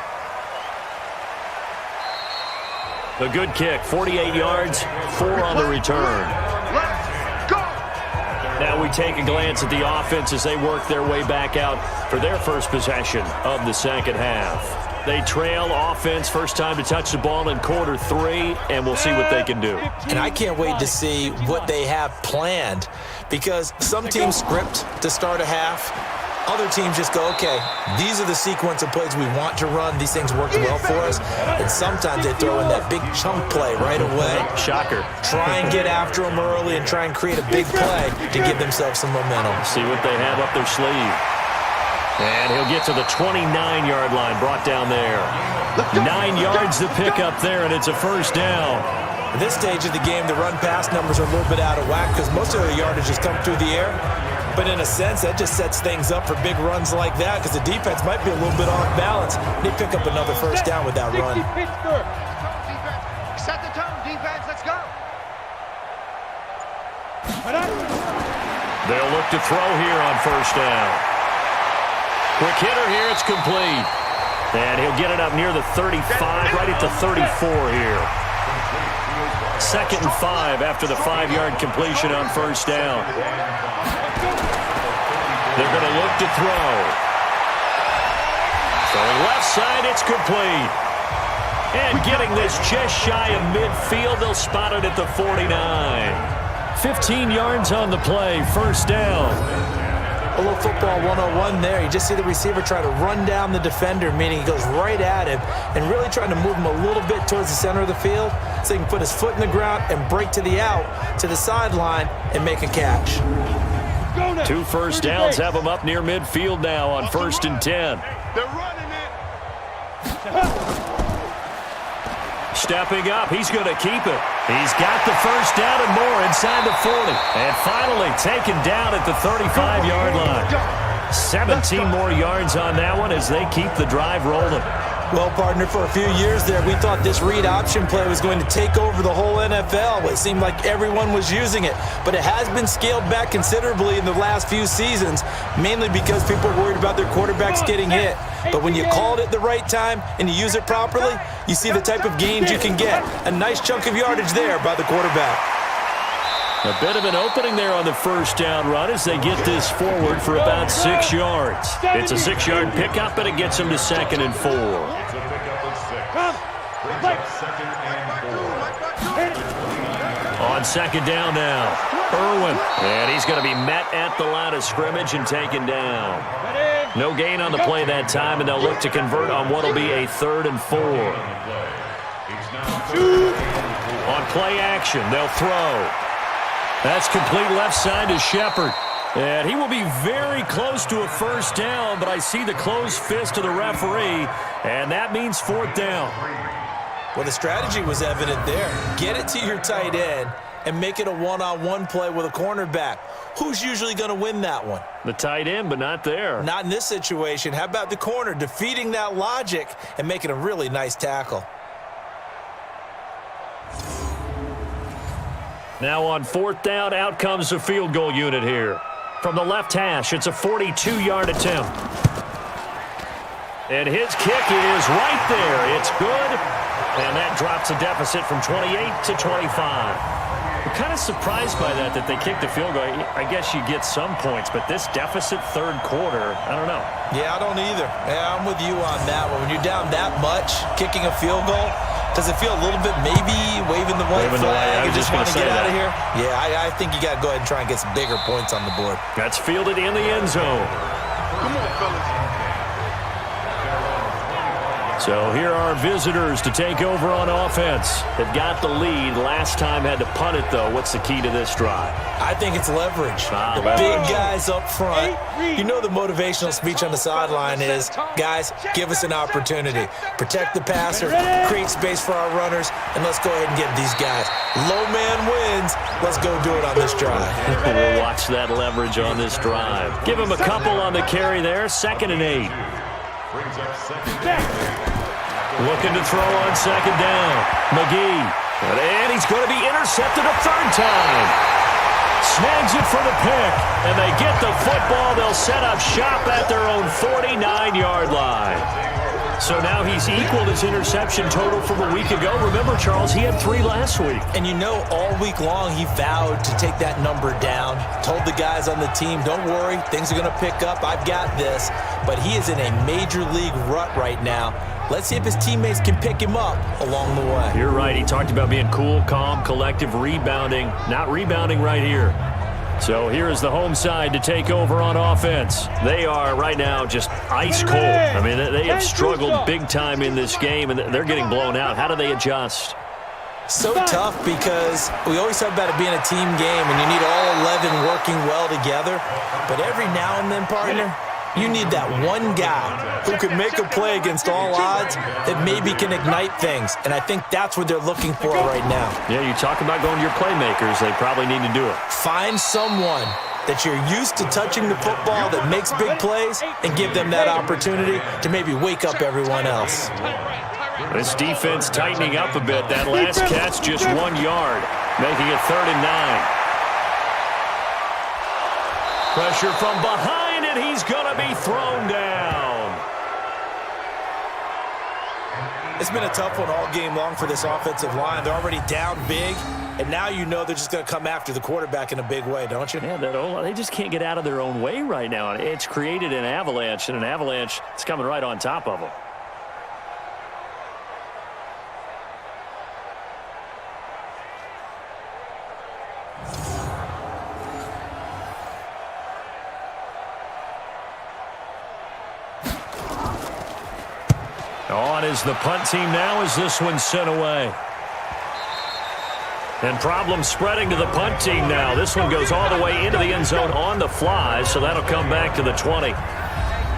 Speaker 2: A good kick, 48 yards, 4 on the return.
Speaker 4: Let's go.
Speaker 2: Now we take a glance at the offense as they work their way back out for their first possession of the second half. They trail offense, first time to touch the ball in quarter 3, and we'll see what they can do.
Speaker 3: And I can't wait to see what they have planned, because some teams script to start a half. Other teams just go, okay, these are the sequence of plays we want to run. These things work well for us. And sometimes they throw in that big chunk play right away.
Speaker 2: Shocker.
Speaker 3: Try and get after them early and try and create a big play to give themselves some momentum.
Speaker 2: See what they have up their sleeve. And he'll get to the 29-yard line, brought down there. 9 yards to pick up there, and it's a first down.
Speaker 3: At this stage of the game, the run-pass numbers are a little bit out of whack because most of the yardage has come through the air. But in a sense, that just sets things up for big runs like that because the defense might be a little bit off balance. They pick up another first down with that run.
Speaker 4: Set the tone, defense. Let's go.
Speaker 2: They'll look to throw here on first down. Quick hitter here, it's complete. And he'll get it up near the 35, right at the 34 here. 2nd and 5 after the 5-yard completion on first down. They're going to look to throw. Throwing left side, it's complete. And getting this just shy of midfield, they'll spot it at the 49. 15 yards on the play, first down.
Speaker 3: A little football 101 there. You just see the receiver try to run down the defender, meaning he goes right at him and really trying to move him a little bit towards the center of the field so he can put his foot in the ground and break to the out, to the sideline, and make a catch.
Speaker 2: 2 first downs have him up near midfield now on 1st and 10.
Speaker 4: They're running it.
Speaker 2: Stepping up, he's going to keep it. He's got the first down and more inside the 40. And finally taken down at the 35-yard line. 17 more yards on that one as they keep the drive rolling.
Speaker 3: Well, partner, for a few years there, we thought this read option play was going to take over the whole NFL. It seemed like everyone was using it, but it has been scaled back considerably in the last few seasons, mainly because people are worried about their quarterbacks getting hit. But when you call it at the right time and you use it properly, you see the type of gains you can get. A nice chunk of yardage there by the quarterback.
Speaker 2: A bit of an opening there on the first down run as they get this forward for about 6 yards. It's a 6-yard pickup, and it gets them to 2nd and 4. On second down now, Irwin. And he's going to be met at the line of scrimmage and taken down. No gain on the play that time, and they'll look to convert on what will be a 3rd and 4. On play action, they'll throw. That's complete left side to Shepard. And he will be very close to a first down, but I see the closed fist of the referee, and that means 4th down.
Speaker 3: Well, the strategy was evident there. Get it to your tight end and make it a one-on-one play with a cornerback. Who's usually going to win that one?
Speaker 2: The tight end, but not there.
Speaker 3: Not in this situation. How about the corner defeating that logic and making a really nice tackle?
Speaker 2: Now on 4th down, out comes the field goal unit here. From the left hash, it's a 42-yard attempt. And his kick is right there. It's good. And that drops a deficit from 28 to 25. I'm kind of surprised by that they kicked the field goal. I guess you get some points, but this deficit 3rd quarter, I don't know.
Speaker 3: Yeah, I don't either. Yeah, I'm with you on that one. When you're down that much, kicking a field goal, does it feel a little bit maybe waving the white flag and just want to get out of here? Yeah, I think you got to go ahead and try and get some bigger points on the board.
Speaker 2: That's fielded in the end zone.
Speaker 4: Come on, fellas.
Speaker 2: So here are visitors to take over on offense. They've got the lead. Last time had to punt it, though. What's the key to this drive?
Speaker 3: I think it's leverage. The big guys up front. You know the motivational speech on the sideline is, guys, give us an opportunity. Protect the passer, create space for our runners, and let's go ahead and get these guys. Low man wins. Let's go do it on this drive.
Speaker 2: We'll watch that leverage on this drive. Give him a couple on the carry there. 2nd and 8. Looking to throw on 2nd down. McGee. And he's going to be intercepted a 3rd time. Snags it for the pick. And they get the football. They'll set up shop at their own 49-yard line. So now he's equaled his interception total from a week ago. Remember, Charles, he had 3 last week.
Speaker 3: And you know, all week long he vowed to take that number down. Told the guys on the team, don't worry, things are going to pick up. I've got this. But he is in a major league rut right now. Let's see if his teammates can pick him up along the way.
Speaker 2: You're right. He talked about being cool, calm, collective, rebounding. Not rebounding right here. So here is the home side to take over on offense. They are right now just ice cold. I mean, they have struggled big time in this game, and they're getting blown out. How do they adjust?
Speaker 3: So tough because we always talk about it being a team game, and you need all 11 working well together. But every now and then, partner, you need that one guy who can make a play against all odds that maybe can ignite things. And I think that's what they're looking for right now.
Speaker 2: Yeah, you talk about going to your playmakers. They probably need to do it.
Speaker 3: Find someone that you're used to touching the football that makes big plays and give them that opportunity to maybe wake up everyone else.
Speaker 2: This defense tightening up a bit. That last catch just 1 yard, making it 3rd and 9. Pressure from behind, and he's going to be thrown down.
Speaker 3: It's been a tough one all game long for this offensive line. They're already down big, and now you know they're just going to come after the quarterback in a big way, don't you?
Speaker 2: Yeah, they just can't get out of their own way right now. It's created an avalanche, and an avalanche is coming right on top of them. On is the punt team now as this one's sent away. And problems spreading to the punt team now. This one goes all the way into the end zone on the fly, so that'll come back to the 20.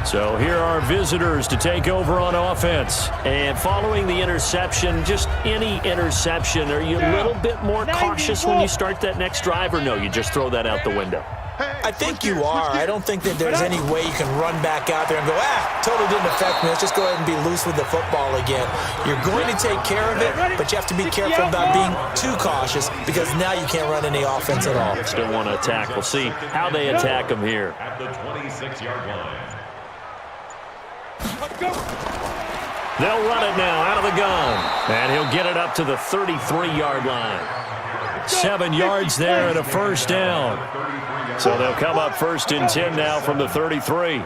Speaker 2: So here are visitors to take over on offense. And following the interception, just any interception, are you a little bit more cautious when you start that next drive, or no, you just throw that out the window?
Speaker 3: I think you are. I don't think that there's any way you can run back out there and go, totally didn't affect me. Let's just go ahead and be loose with the football again. You're going to take care of it, but you have to be careful about being too cautious because now you can't run any offense at all.
Speaker 2: Still want to attack. We'll see how they attack them here.
Speaker 5: At the 26-yard line.
Speaker 2: They'll run it now out of the gun. And he'll get it up to the 33-yard line. 7 yards there and a first down. So they'll come up 1st and 10 now from the 33.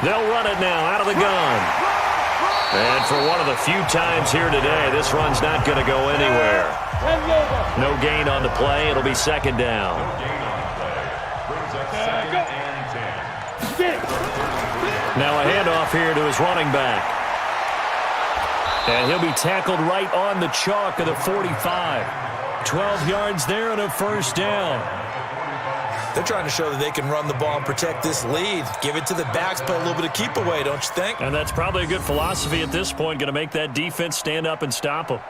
Speaker 2: They'll run it now out of the gun. And for one of the few times here today, this run's not going to go anywhere. No gain on the play. It'll be 2nd down. Now a handoff here to his running back. And he'll be tackled right on the chalk of the 45. 12 yards there and a first down.
Speaker 3: They're trying to show that they can run the ball and protect this lead. Give it to the backs, play a little bit of keep away, don't you think?
Speaker 2: And that's probably a good philosophy at this point, going to make that defense stand up and stop them.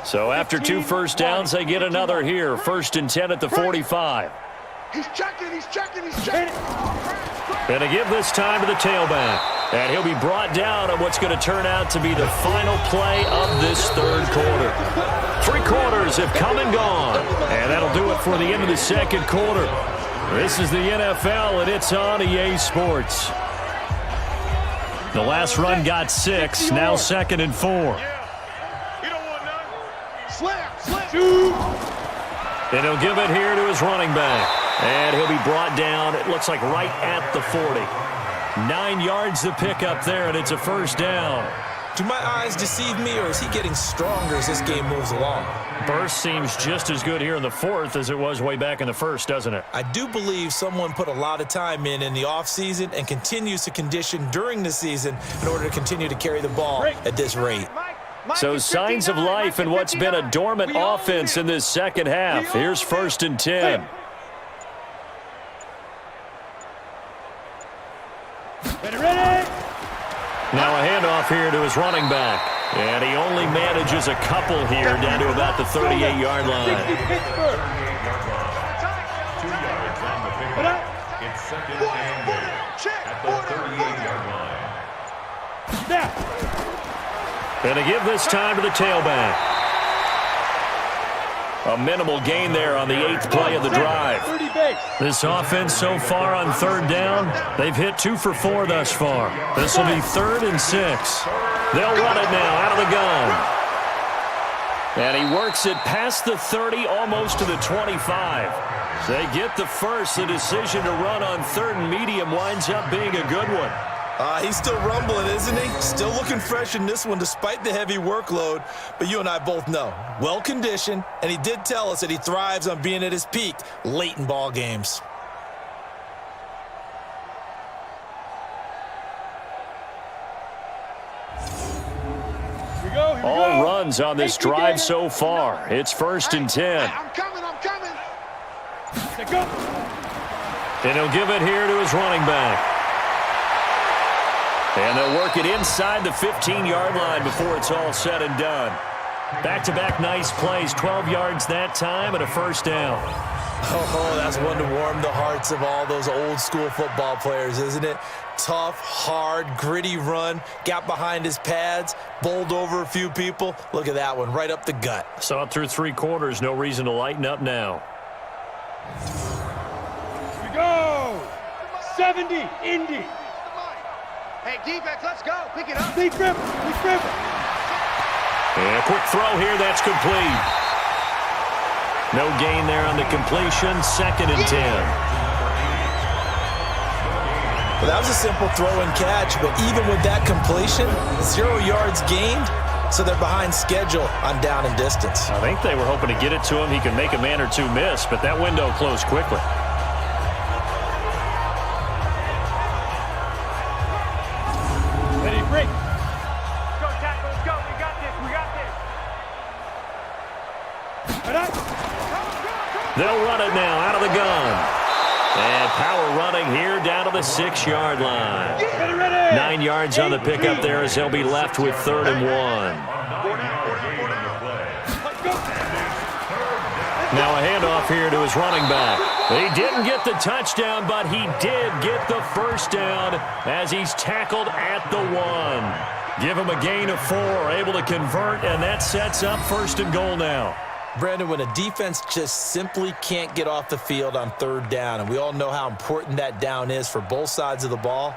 Speaker 2: So after 2 first downs, they get another here. 1st and 10 at the 45.
Speaker 4: He's checking.
Speaker 2: And to give this time to the tailback. And he'll be brought down on what's going to turn out to be the final play of this 3rd quarter. 3 quarters have come and gone. And that'll do it for the end of the 2nd quarter. This is the NFL, and it's on EA Sports. The last run got 6, now 2nd and 4. And he'll give it here to his running back. And he'll be brought down, it looks like right at the 40. 9 yards to pick up there, and it's a first down.
Speaker 3: Do my eyes deceive me, or is he getting stronger as this game moves along?
Speaker 2: Burst seems just as good here in the 4th as it was way back in the 1st, doesn't it?
Speaker 3: I do believe someone put a lot of time in the offseason and continues to condition during the season in order to continue to carry the ball at this rate.
Speaker 2: So signs of life in what's been a dormant offense in this 2nd half. Here's 1st and 10. Now a handoff here to his running back. And he only manages a couple here down to about the 38-yard line.
Speaker 5: 2 yards on the pickup. It's second and 8 at the 38-yard line.
Speaker 2: And to give this time to the tailback. A minimal gain there on the 8th play of the drive. This offense so far on 3rd down, they've hit 2 for 4 thus far. This will be 3rd and 6. They'll run it now out of the gun. And he works it past the 30, almost to the 25. They get the first. The decision to run on 3rd and medium winds up being a good one.
Speaker 3: He's still rumbling, isn't he? Still looking fresh in this one despite the heavy workload. But you and I both know, well-conditioned, and he did tell us that he thrives on being at his peak late in ball games.
Speaker 2: All runs on this drive so far. It's 1st and 10.
Speaker 4: I'm coming.
Speaker 2: And he'll give it here to his running back. And they'll work it inside the 15-yard line before it's all said and done. Back-to-back nice plays, 12 yards that time and a 1st down.
Speaker 3: Oh, that's one to warm the hearts of all those old-school football players, isn't it? Tough, hard, gritty run, got behind his pads, bowled over a few people. Look at that one, right up the gut.
Speaker 2: Saw it through 3 quarters, no reason to lighten up now.
Speaker 4: Here we go. 70, Indy. Hey, defense, let's go. Pick it up. Big grip.
Speaker 2: And a quick throw here, that's complete. No gain there on the completion, 2nd and 10.
Speaker 3: Well, that was a simple throw and catch, but even with that completion, 0 yards gained, so they're behind schedule on down and distance.
Speaker 2: I think they were hoping to get it to him. He could make a man or two miss, but that window closed quickly.
Speaker 4: Ready, break. Go, tackle, let's go. We got this.
Speaker 2: They'll run it now out of the gun. And power running here down to the 6-yard line. 9 yards on the pickup there as they'll be left with 3rd and 1. Now a handoff here to his running back. He didn't get the touchdown, but he did get the 1st down as he's tackled at the 1. Give him a gain of 4, able to convert, and that sets up 1st and goal now.
Speaker 3: Brandon, when a defense just simply can't get off the field on 3rd down, and we all know how important that down is for both sides of the ball,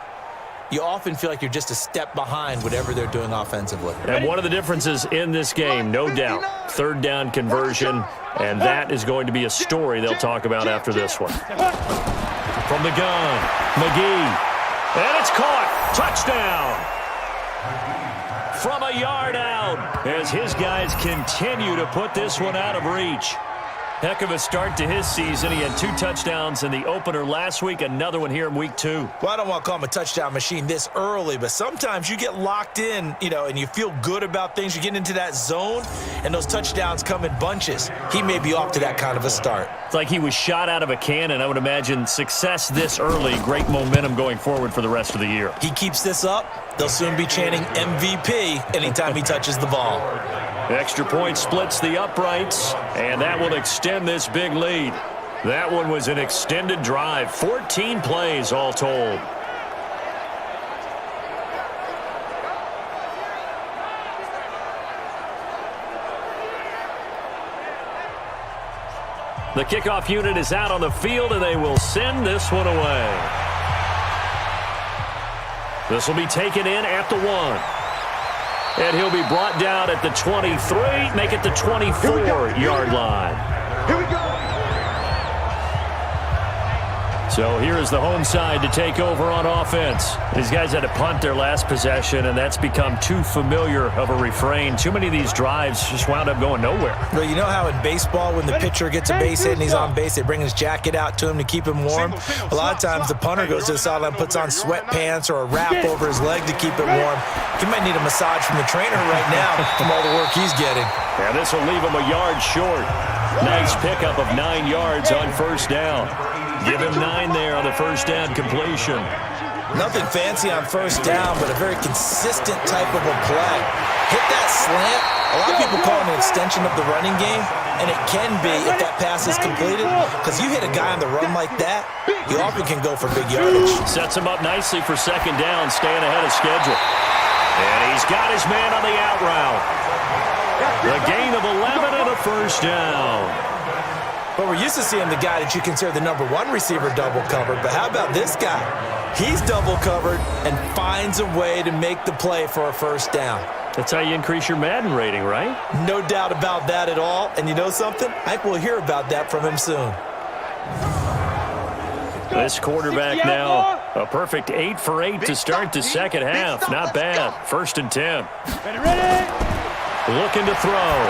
Speaker 3: you often feel like you're just a step behind whatever they're doing offensively.
Speaker 2: And one of the differences in this game, no doubt, 3rd down conversion, and that is going to be a story they'll talk about after this one. From the gun, McGee, and it's caught. Touchdown. From a yard out as his guys continue to put this one out of reach. Heck of a start to his season. He had 2 touchdowns in the opener last week, another one here in week 2.
Speaker 3: Well, I don't want to call him a touchdown machine this early, but sometimes you get locked in, and you feel good about things. You get into that zone, and those touchdowns come in bunches. He may be off to that kind of a start.
Speaker 2: It's like he was shot out of a cannon. I would imagine success this early, great momentum going forward for the rest of the year.
Speaker 3: He keeps this up, they'll soon be chanting MVP anytime he touches the ball.
Speaker 2: Extra point splits the uprights, and that will extend this big lead. That one was an extended drive, 14 plays all told. The kickoff unit is out on the field, and they will send this one away. This will be taken in at the 1. And he'll be brought down at the 23, make it the 24-yard line.
Speaker 4: Here we go.
Speaker 2: So here's the home side to take over on offense. These guys had to punt their last possession, and that's become too familiar of a refrain. Too many of these drives just wound up going nowhere.
Speaker 3: Well, you know how in baseball when the pitcher gets a base hit and he's on base, they bring his jacket out to him to keep him warm? A lot of times the punter goes to the sideline, puts on sweatpants or a wrap over his leg to keep it warm. He might need a massage from the trainer right now from all the work he's getting.
Speaker 2: And this will leave him a yard short. Nice pickup of 9 yards on 1st down. Give him 9 there on the 1st down completion.
Speaker 3: Nothing fancy on first down, but a very consistent type of a play. Hit that slant. A lot of people call it an extension of the running game, and it can be if that pass is completed, because you hit a guy on the run like that, he often can go for big yardage.
Speaker 2: Sets him up nicely for second down, staying ahead of schedule. And he's got his man on the out route. The gain of 11 and a first down.
Speaker 3: But we're used to seeing the guy that you consider the number one receiver double covered, but how about this guy? He's double covered and finds a way to make the play for a first down.
Speaker 2: That's how you increase your Madden rating, right?
Speaker 3: No doubt about that at all. And you know something? I think we'll hear about that from him soon.
Speaker 2: This quarterback now, a perfect 8 for 8 to start the second half. Not bad. 1st and 10. Looking to throw.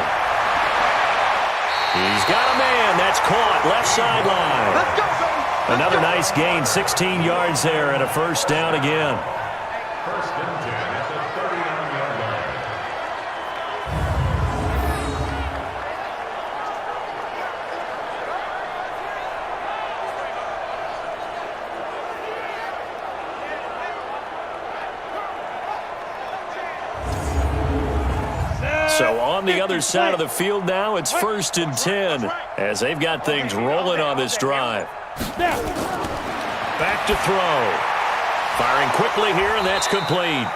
Speaker 2: He's got a man. That's caught. Left sideline.
Speaker 4: Let's go, baby.
Speaker 2: Another nice gain. 16 yards there and a first down again.
Speaker 5: 1st and 10 at the 39-yard line.
Speaker 2: So on the other side of the field now, it's 1st and 10 as they've got things rolling on this drive. Back to throw. Firing quickly here, and that's complete.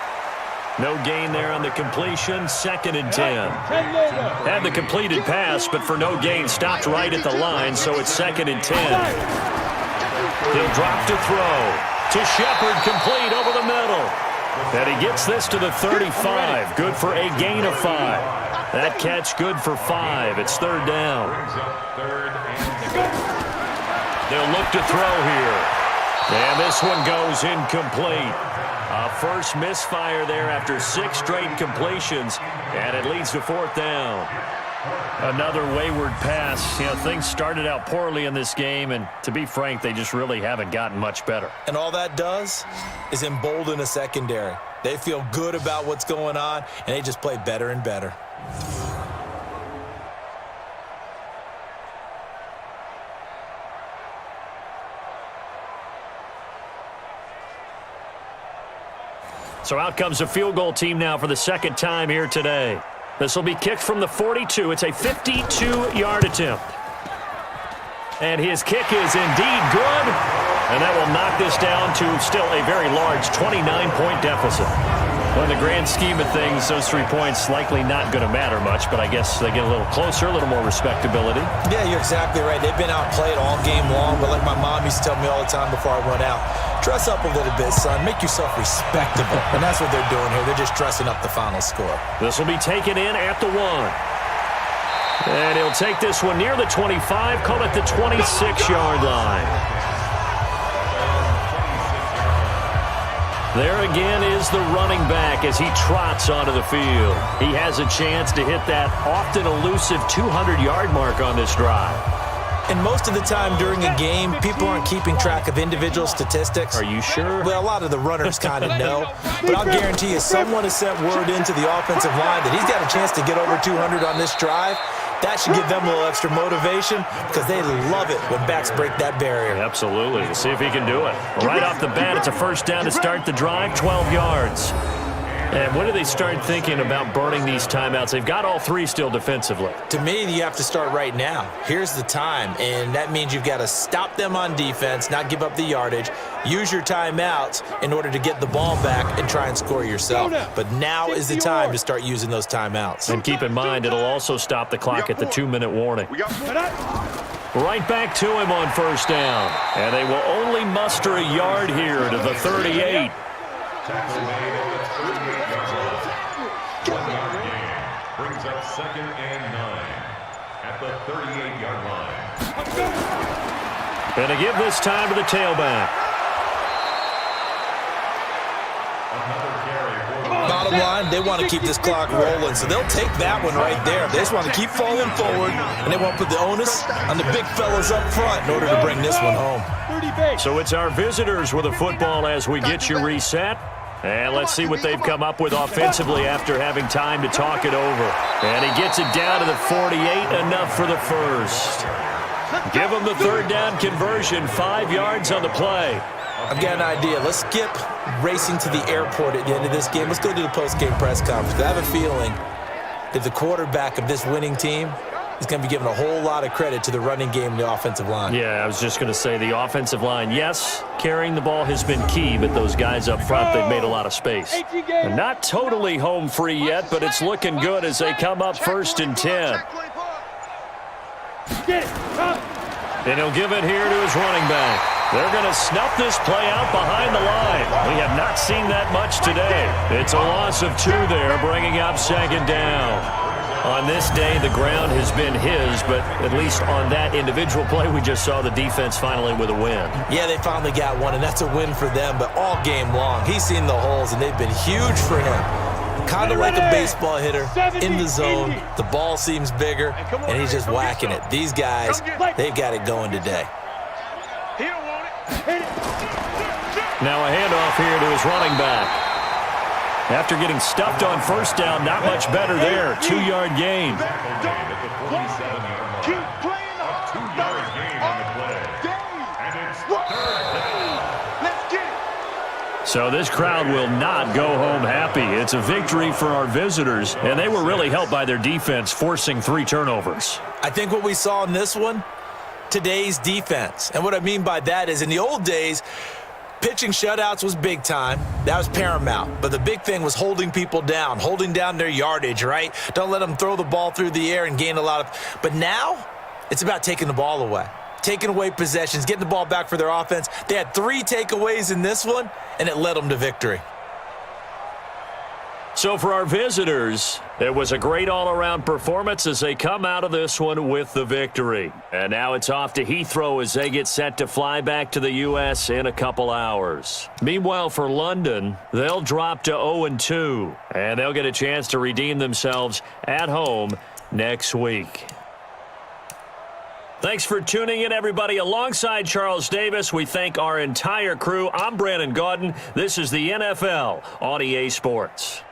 Speaker 2: No gain there on the completion. 2nd and 10. Had the completed pass, but for no gain, stopped right at the line, so it's 2nd and 10. He'll drop to throw. To Shepard, complete over the middle. And he gets this to the 35. Good for a gain of 5. That catch good for 5. It's 3rd down.
Speaker 5: Brings up 3rd and 6.
Speaker 2: They'll look to throw here. And this one goes incomplete. A first misfire there after 6 straight completions. And it leads to 4th down. Another wayward pass. You know, things started out poorly in this game, and to be frank, they just really haven't gotten much better.
Speaker 3: And all that does is embolden a secondary. They feel good about what's going on, and they just play better and better.
Speaker 2: So out comes a field goal team now for the 2nd time here today. This will be kicked from the 42. It's a 52-yard attempt. And his kick is indeed good. And that will knock this down to still a very large 29-point deficit. Well, in the grand scheme of things, those 3 points likely not going to matter much, but I guess they get a little closer, a little more respectability.
Speaker 3: Yeah, you're exactly right. They've been outplayed all game long, but like my mom used to tell me all the time before I went out, dress up a little bit, son. Make yourself respectable. And that's what they're doing here. They're just dressing up the final score.
Speaker 2: This will be taken in at the 1. And he'll take this one near the 25, call it the 26-yard line. There again is the running back as he trots onto the field. He has a chance to hit that often elusive 200-yard mark on this drive.
Speaker 3: And most of the time during a game, people aren't keeping track of individual statistics.
Speaker 2: Are you sure?
Speaker 3: Well, a lot of the runners kind of know. But I'll guarantee you, someone has sent word into the offensive line that he's got a chance to get over 200 on this drive. That should give them a little extra motivation because they love it when backs break that barrier.
Speaker 2: Absolutely. We'll see if he can do it. Right off the bat, it's a first down to start the drive, 12 yards. And when do they start thinking about burning these timeouts? They've got all 3 still defensively.
Speaker 3: To me, you have to start right now. Here's the time, and that means you've got to stop them on defense, not give up the yardage, use your timeouts in order to get the ball back and try and score yourself. But now is the time to start using those timeouts.
Speaker 2: And keep in mind, it'll also stop the clock at the 2-minute warning. Right back to him on first down. And they will only muster a yard here to the 38.
Speaker 5: Tackle made at the 38-yard line. 1-yard gain. Brings up 2nd and 9 at the 38-yard line.
Speaker 2: And to give this time to the tailback.
Speaker 5: Another carry for the
Speaker 3: Bottom line, they want to keep this clock rolling, so they'll take that one right there. They just want to keep falling forward, and they want to put the onus on the big fellas up front in order to bring this one home.
Speaker 2: So it's our visitors with a football as we get you reset. And let's see what they've come up with offensively after having time to talk it over. And he gets it down to the 48, enough for the first. Give him the 3rd down conversion, 5 yards on the play.
Speaker 3: I've got an idea. Let's skip racing to the airport at the end of this game. Let's go to the post-game press conference. I have a feeling that the quarterback of this winning team is going to be given a whole lot of credit to the running game and the offensive line.
Speaker 2: Yeah, I was just going to say the offensive line, yes, carrying the ball has been key, but those guys up front, they've made a lot of space. And not totally home free yet, but it's looking good as they come up 1st and 10. And he'll give it here to his running back. They're going to snuff this play out behind the line. We have not seen that much today. It's a loss of 2 there, bringing up 2nd down. On this day, the ground has been his, but at least on that individual play, we just saw the defense finally with a win.
Speaker 3: Yeah, they finally got one, and that's a win for them, but all game long, he's seen the holes, and they've been huge for him. Kind of like a baseball hitter in the zone. The ball seems bigger, and he's just whacking it. These guys, they've got it going today.
Speaker 2: Now a handoff here to his running back. After getting stuffed on 1st down, not much better there. 2-yard gain.
Speaker 4: Keep playing
Speaker 5: A 2-yard gain on the play. And it's 3rd down.
Speaker 4: Let's get it.
Speaker 2: So this crowd will not go home happy. It's a victory for our visitors, and they were really helped by their defense forcing 3 turnovers.
Speaker 3: I think what we saw in this one, today's defense. And what I mean by that is in the old days, pitching shutouts was big time. That was paramount. But the big thing was holding people down, holding down their yardage, right? Don't let them throw the ball through the air and gain a lot of... But now, it's about taking the ball away. Taking away possessions, getting the ball back for their offense. They had 3 takeaways in this one, and it led them to victory.
Speaker 2: So for our visitors, it was a great all-around performance as they come out of this one with the victory. And now it's off to Heathrow as they get set to fly back to the U.S. in a couple hours. Meanwhile, for London, they'll drop to 0-2, and they'll get a chance to redeem themselves at home next week. Thanks for tuning in, everybody. Alongside Charles Davis, we thank our entire crew. I'm Brandon Gaudin. This is the NFL on EA Sports.